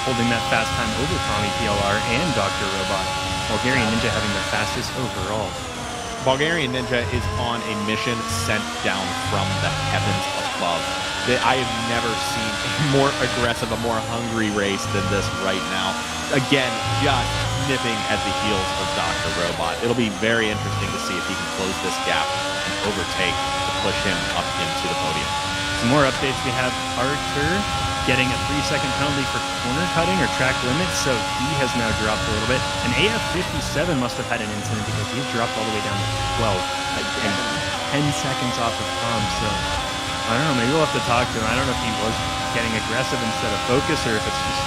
holding that fast time over Tommy PLR and Dr. Robot. Bulgarian Ninja having the fastest overall. Bulgarian Ninja is on a mission sent down from the heavens above. I have never seen a more aggressive, a more hungry race than this right now. Again, just nipping at the heels of Dr. Robot. It'll be very interesting to see if he can close this gap and overtake to push him up into the podium. Some more updates. We have Artur getting a 3-second penalty for corner cutting or track limits, so he has now dropped a little bit. And AF57 must have had an incident because he's dropped all the way down to 12 and 10 seconds off of Tom. So I don't know, maybe we'll have to talk to him. I don't know if he was getting aggressive instead of focus or if it's just,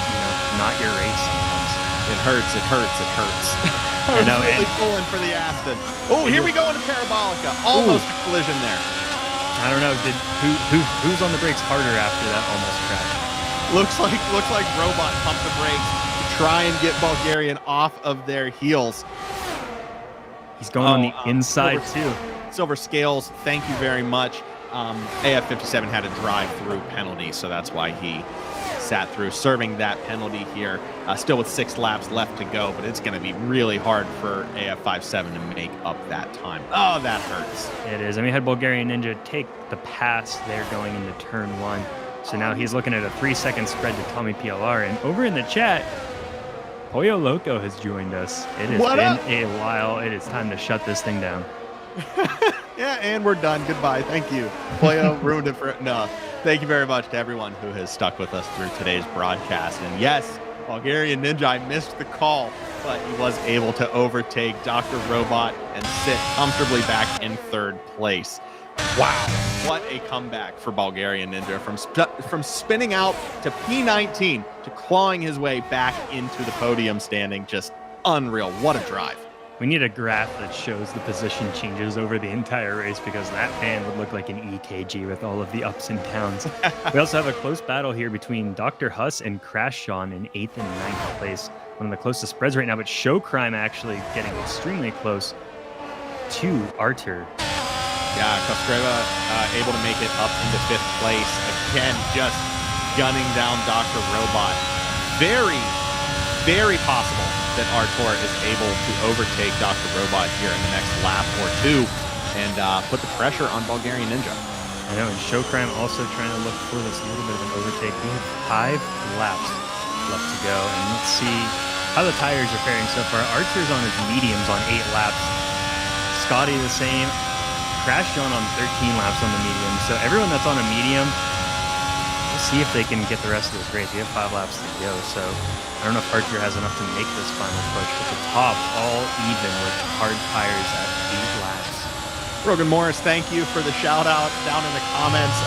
not your race sometimes. It hurts. I know, really pulling for the Aston. Oh, here we go into Parabolica. Almost a collision there. I don't know. Who's on the brakes harder after that almost crash? Looks like Robot pumped the brakes to try and get Bulgarian off of their heels. He's going on the inside too. Silver Scales, thank you very much. AF57 had a drive-through penalty, so that's why he sat through, serving that penalty here. Still with 6 laps left to go, but it's going to be really hard for AF57 to make up that time. Oh, that hurts. It is. And we had Bulgarian Ninja take the pass there going into turn 1. So now he's looking at a 3-second spread to Tommy PLR. And over in the chat, Pollo Loco has joined us. It has been a while. It is time to shut this thing down. Yeah, and we're done. Goodbye. Thank you. Pollo ruined it for... No. Thank you very much to everyone who has stuck with us through today's broadcast. And yes, Bulgarian Ninja, I missed the call, but he was able to overtake Dr. Robot and sit comfortably back in 3rd place. Wow, what a comeback for Bulgarian Ninja from spinning out to P19 to clawing his way back into the podium standing. Just unreal. What a drive. We need a graph that shows the position changes over the entire race because that man would look like an EKG with all of the ups and downs. We also have a close battle here between Dr. Huss and Crash Sean in 8th and 9th place. One of the closest spreads right now, but Show Crime actually getting extremely close to Arthur. Yeah, Kostreza able to make it up into 5th place. Again, just gunning down Dr. Robot. Very, very possible that Artur is able to overtake Dr. Robot here in the next lap or two and put the pressure on Bulgarian Ninja. I know, and Show Crime also trying to look for this little bit of an overtake. We have 5 laps left to go, and let's see how the tires are faring so far. Archer's on his mediums on 8 laps. Scotty the same. Crash John on 13 laps on the medium. So everyone that's on a medium, we'll see if they can get the rest of this race. We have 5 laps to go, so I don't know if Archer has enough to make this final push. But the top all even with hard tires at 8 laps. Brogan Morris, thank you for the shout out down in the comments.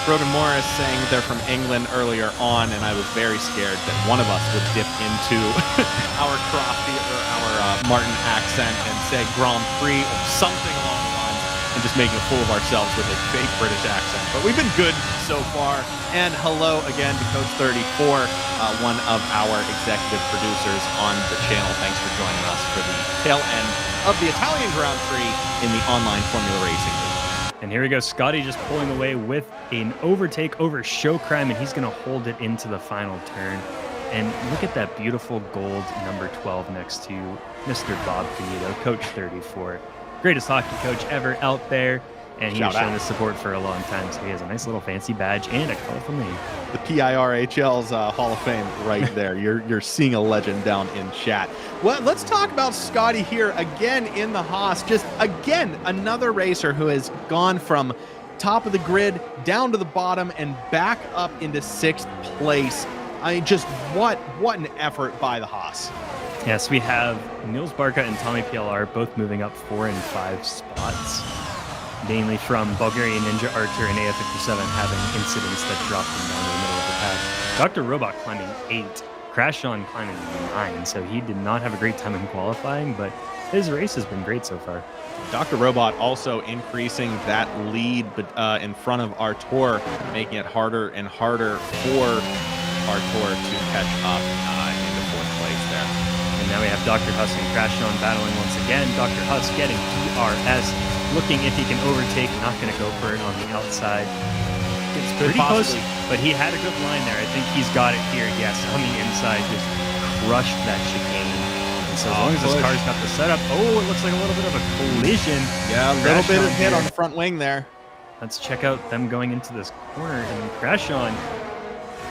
Brogan Morris saying they're from England earlier on, and I was very scared that one of us would dip into our Crofty or our Martin accent and say Grand Prix or something along the lines, and just making a fool of ourselves with a fake British accent. But we've been good so far. And hello again to Coach 34, one of our executive producers on the channel. Thanks for joining us for the tail end of the Italian Grand Prix in the online Formula Racing League. And here we go, Scotty just pulling away with an overtake over Show Crime, and he's going to hold it into the final turn. And look at that beautiful gold number 12 next to Mr. Bob Comito, Coach 34. Greatest hockey coach ever out there, and he's shown his support for a long time, so he has a nice little fancy badge and a colorful name. The PIRHL's Hall of Fame right there. You're seeing a legend down in chat. Well, let's talk about Scotty here again in the Haas. Just again, another racer who has gone from top of the grid down to the bottom and back up into 6th place. I mean, just what an effort by the Haas. Yes, we have Niels Barca and Tommy PLR both moving up 4 and 5 spots. Mainly from Bulgarian Ninja, Archer, and AF57 having incidents that dropped them down in the middle of the pack. Dr. Robot climbing 8, Crash On climbing 9, so he did not have a great time in qualifying, but his race has been great so far. Dr. Robot also increasing that lead in front of Artur, making it harder and harder for Artur to catch up into 4th place there. And now we have Dr. Huss and Crash On battling once again. Dr. Huss getting DRS. Looking if he can overtake, not going to go for it on the outside. It's pretty close, but he had a good line there. I think he's got it here. Yes, on the inside, just crushed that chicane. And so as long as his car's got the setup, it looks like a little bit of a collision. Yeah, a little bit of hit on the front wing there. Let's check out them going into this corner and Crash On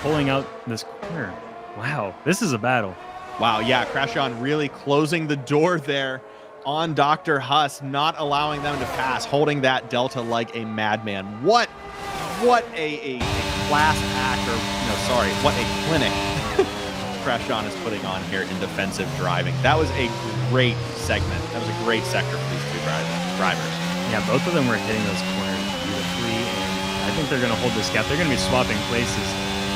pulling out this corner. Wow, this is a battle. Wow, yeah, Crash On really closing the door there on Dr. Huss, not allowing them to pass, holding that delta like a madman. What a class act, what a clinic Crash On is putting on here in defensive driving. That was a great segment. That was a great sector for these two drivers. Yeah, both of them were hitting those corners beautifully, and I think they're going to hold this gap. They're going to be swapping places,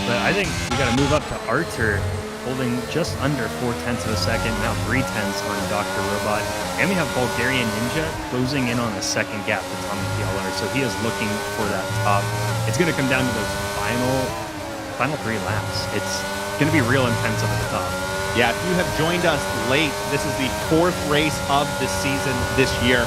but I think we got to move up to Archer, holding just under 0.4 seconds, now 0.3 on Dr. Robot. And we have Bulgarian Ninja closing in on the second gap to Tommy PLR, so he is looking for that top. It's going to come down to those final 3 laps. It's going to be real intense up at the top. Yeah, if you have joined us late, this is the 4th race of the season this year.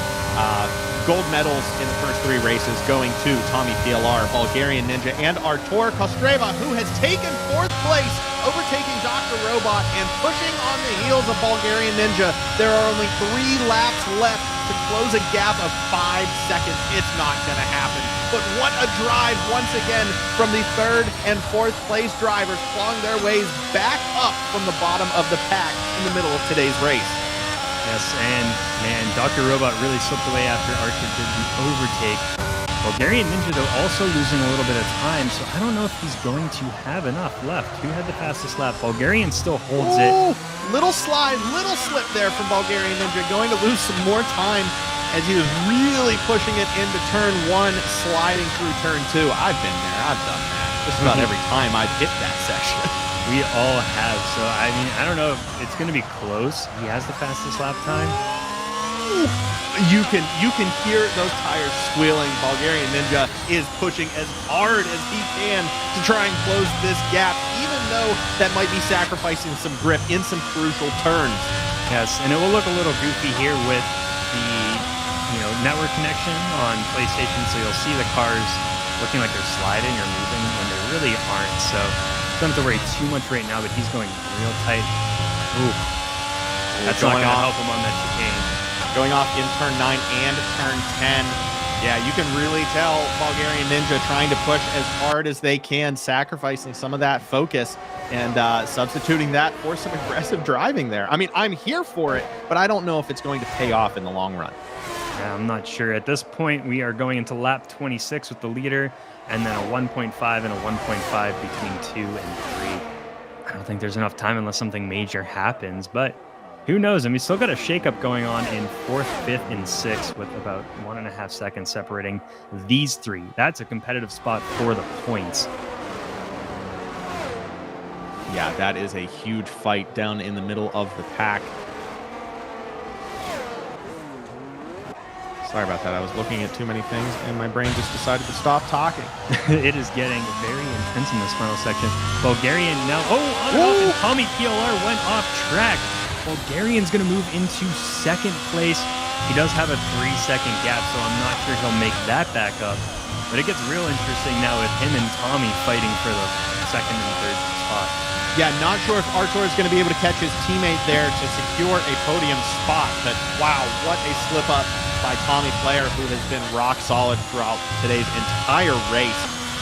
Gold medals in the first 3 races going to Tommy PLR, Bulgarian Ninja, and Artur Kostreva, who has taken 4th place, overtaking Dr. Robot and pushing on the heels of Bulgarian Ninja. There are only 3 laps left to close a gap of 5 seconds. It's not going to happen. But what a drive once again from the 3rd and 4th place drivers, clawing their ways back up from the bottom of the pack in the middle of today's race. Yes, and man, Dr. Robot really slipped away after Archer did the overtake. Bulgarian Ninja, though, also losing a little bit of time, so I don't know if he's going to have enough left. Who had the fastest lap? Bulgarian still holds it. Little slide, little slip there from Bulgarian Ninja, going to lose some more time as he was really pushing it into turn 1, sliding through turn 2. I've been there, I've done that. Just about every time I've hit that section. We all have. So, I mean, I don't know if it's going to be close. He has the fastest lap time. You can hear those tires squealing. Bulgarian Ninja is pushing as hard as he can to try and close this gap, even though that might be sacrificing some grip in some crucial turns. Yes, and it will look a little goofy here with the network connection on PlayStation. So you'll see the cars looking like they're sliding or moving when they really aren't. So don't have to worry too much right now, but he's going real tight. Ooh, that's not going to help him on that chicane. Going off in turn 9 and turn 10. Yeah, you can really tell Bulgarian Ninja trying to push as hard as they can, sacrificing some of that focus and substituting that for some aggressive driving there. I mean, I'm here for it, but I don't know if it's going to pay off in the long run. Yeah, I'm not sure. At this point, we are going into lap 26 with the leader, and then a 1.5 and a 1.5 between 2 and 3. I don't think there's enough time unless something major happens, but who knows? And we still got a shakeup going on in 4th, 5th, and 6th with about 1.5 seconds separating these three. That's a competitive spot for the points. Yeah, that is a huge fight down in the middle of the pack. Sorry about that. I was looking at too many things and my brain just decided to stop talking. It is getting very intense in this final section. Bulgarian now, and Tommy PLR went off track. Bulgarian's going to move into 2nd place. He does have a 3-second gap, so I'm not sure he'll make that back up. But it gets real interesting now with him and Tommy fighting for the 2nd and 3rd spot. Yeah, not sure if Artur is going to be able to catch his teammate there to secure a podium spot. But wow, what a slip up by Tommy Player, who has been rock solid throughout today's entire race.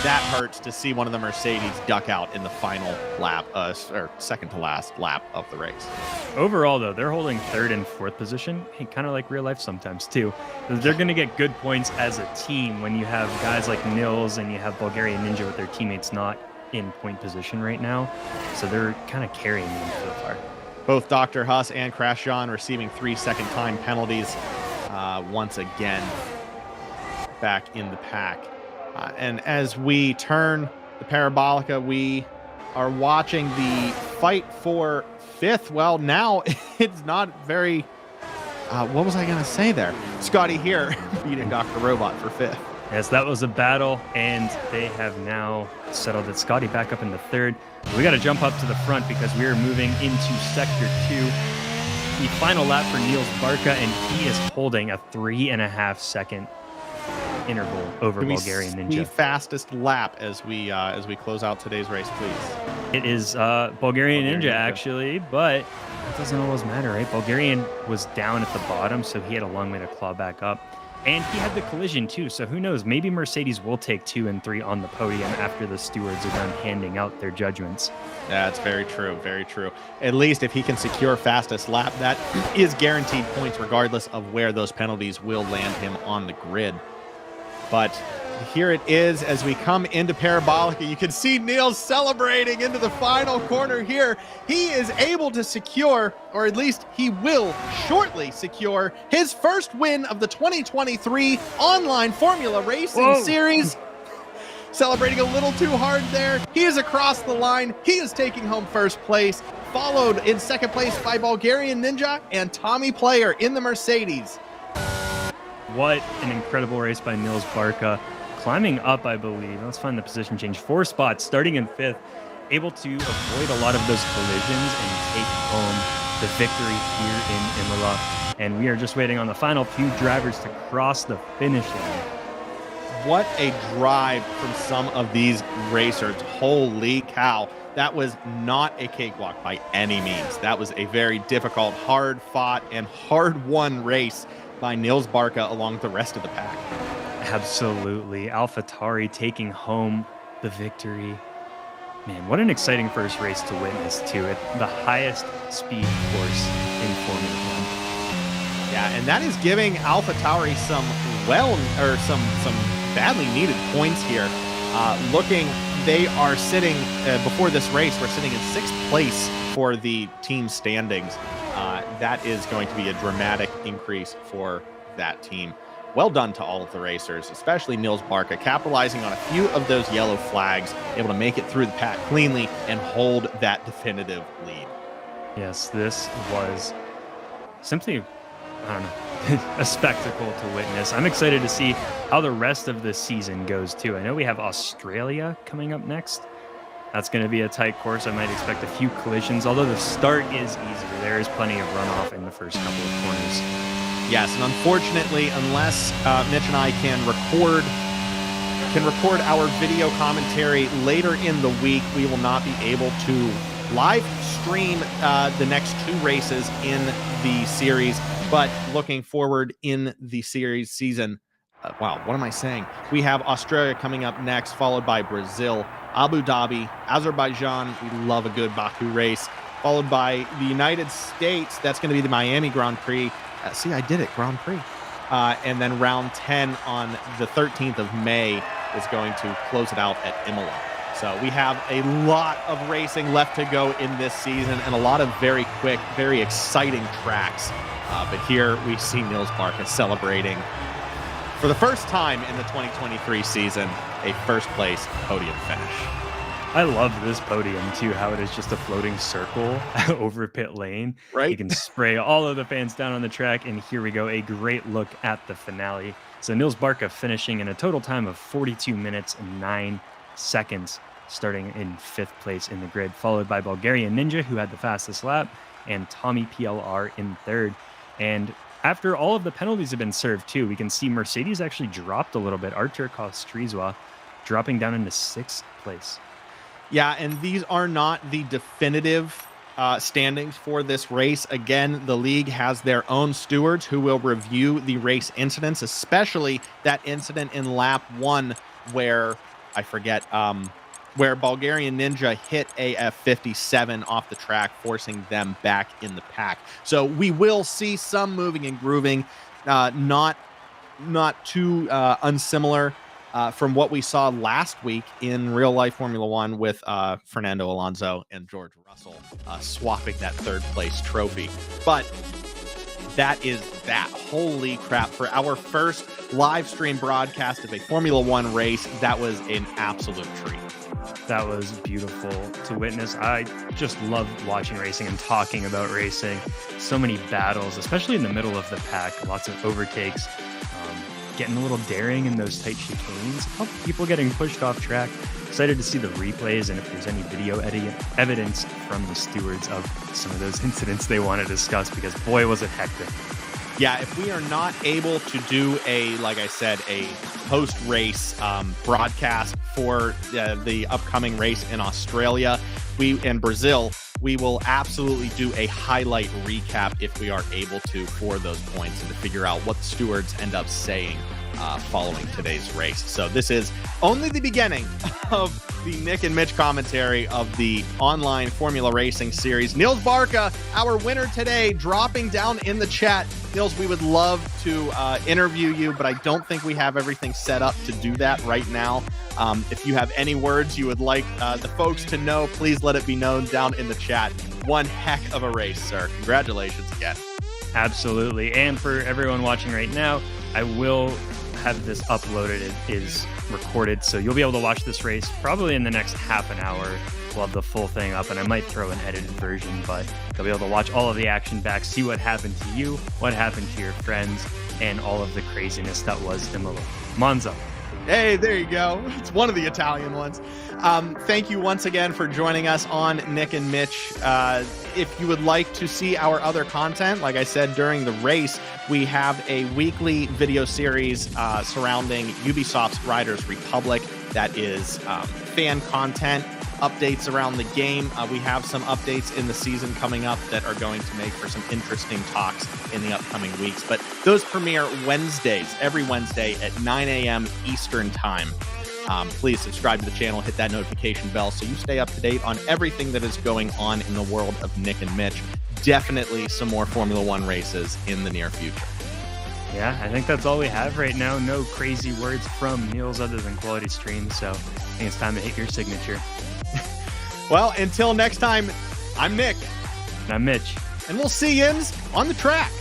That hurts to see one of the Mercedes duck out in the final lap, or second to last lap of the race. Overall, though, they're holding 3rd and 4th position. Hey, kind of like real life sometimes, too. They're going to get good points as a team when you have guys like Nils and you have Bulgarian Ninja with their teammates not in point position right now. So they're kind of carrying them so far. Both Dr. Huss and Crash John receiving 3-second time penalties once again back in the pack. And as we turn the Parabolica, we are watching the fight for 5th. Well, now it's not very... what was I going to say there? Scotty here beating Dr. Robot for 5th. Yes, that was a battle, and they have now settled it. Scotty back up into 3rd. We got to jump up to the front because we are moving into Sector 2. The final lap for Niels Barca, and he is holding a 3.5 second interval over Bulgarian Ninja. The fastest lap as we close out today's race, please. It is Bulgarian Ninja, actually, but it doesn't always matter, right? Bulgarian was down at the bottom, so he had a long way to claw back up. And he had the collision, too, so who knows? Maybe Mercedes will take 2 and 3 on the podium after the stewards are done handing out their judgments. That's very true, very true. At least if he can secure fastest lap, that is guaranteed points regardless of where those penalties will land him on the grid. But here it is as we come into Parabolica. You can see Niels celebrating into the final corner here. He is able to secure, or at least he will shortly secure, his first win of the 2023 online Formula Racing Series. Celebrating a little too hard there. He is across the line. He is taking home first place, followed in 2nd place by Bulgarian Ninja and Tommy Player in the Mercedes. What an incredible race by Niels Barca. Climbing up, I believe. Let's find the position change. 4 spots, starting in 5th. Able to avoid a lot of those collisions and take home the victory here in Imola. And we are just waiting on the final few drivers to cross the finish line. What a drive from some of these racers. Holy cow. That was not a cakewalk by any means. That was a very difficult, hard-fought, and hard-won race by Niels Barca along the rest of the pack. Absolutely. AlphaTauri taking home the victory. Man, what an exciting first race to witness, too. The highest speed course in Formula 1. Yeah, and that is giving AlphaTauri some badly needed points here. They are sitting, before this race, we're sitting in 6th place for the team standings. That is going to be a dramatic increase for that team. well done to all of the racers, especially Nils Barca, capitalizing on a few of those yellow flags, able to make it through the pack cleanly and hold that definitive lead. Yes, this was simply, I don't know, a spectacle to witness. I'm excited to see how the rest of the season goes too. I know we have Australia coming up next. That's going to be a tight course. I might expect a few collisions, although the start is easier. There is plenty of runoff in the first couple of corners. Yes, and unfortunately, unless Mitch and I can record our video commentary later in the week, we will not be able to live stream the next 2 races in the series. But looking forward in the series season, wow, what am I saying? We have Australia coming up next, followed by Brazil, Abu Dhabi, Azerbaijan. We love a good Baku race, followed by the United States. That's going to be the Miami Grand Prix. See, I did it, Grand Prix. And then round 10 on the 13th of May is going to close it out at Imola. So we have a lot of racing left to go in this season and a lot of very quick, very exciting tracks. But here we see Nils Barca celebrating for the first time in the 2023 season, a first place podium finish. I love this podium too, how it is just a floating circle over pit lane. Right. You can spray all of the fans down on the track, and here we go, a great look at the finale. So Nils Barca finishing in a total time of 42 minutes and 9 seconds, starting in 5th place in the grid, followed by Bulgarianninja, who had the fastest lap, and Tommy PLR in 3rd. And after all of the penalties have been served too, we can see Mercedes actually dropped a little bit. Artur Kostreza dropping down into 6th place. Yeah, and these are not the definitive standings for this race. Again, the league has their own stewards who will review the race incidents, especially that incident in lap 1 where, I forget, where Bulgarianninja hit AF57 off the track, forcing them back in the pack. So we will see some moving and grooving, not too unsimilar from what we saw last week in real life Formula One with Fernando Alonso and George Russell swapping that 3rd place trophy. But that is that. Holy crap. For our first live stream broadcast of a Formula One race, that was an absolute treat. That was beautiful to witness. I just love watching racing and talking about racing. So many battles, especially in the middle of the pack. Lots of overtakes, getting a little daring in those tight chicanes. A couple people getting pushed off track. Excited to see the replays and if there's any video evidence from the stewards of some of those incidents they want to discuss, because boy, was it hectic. Yeah, if we are not able to do like I said, a post-race broadcast for the upcoming race in Australia and Brazil, we will absolutely do a highlight recap if we are able to for those points and to figure out what the stewards end up saying following today's race. So this is only the beginning of the Nick and Mitch commentary of the online Formula Racing series. Nils Barca, our winner today, dropping down in the chat. Nils, we would love to interview you, but I don't think we have everything set up to do that right now. If you have any words you would like the folks to know, please let it be known down in the chat. One heck of a race, sir. Congratulations again. Absolutely. And for everyone watching right now, I will have this uploaded. It is recorded, so you'll be able to watch this race probably in the next half an hour. We'll have the full thing up, and I might throw an edited version, but you'll be able to watch all of the action back, see what happened to you, what happened to your friends, and all of the craziness that was Imola. Monza. Hey, there you go. It's one of the Italian ones. Thank you once again for joining us on Nick and Mitch. If you would like to see our other content, like I said during the race, we have a weekly video series surrounding Ubisoft's Riders Republic. That is fan content, updates around the game. We have some updates in the season coming up that are going to make for some interesting talks in the upcoming weeks. But those premiere Wednesdays, every Wednesday at 9 a.m. Eastern Time. Please subscribe to the channel, hit that notification bell so you stay up to date on everything that is going on in the world of Nick and Mitch. Definitely some more Formula One races in the near future. Yeah, I think that's all we have right now. No crazy words from Nils other than quality streams, so I think it's time to hit your signature. Well, until next time, I'm Nick. And I'm Mitch. And we'll see you on the track.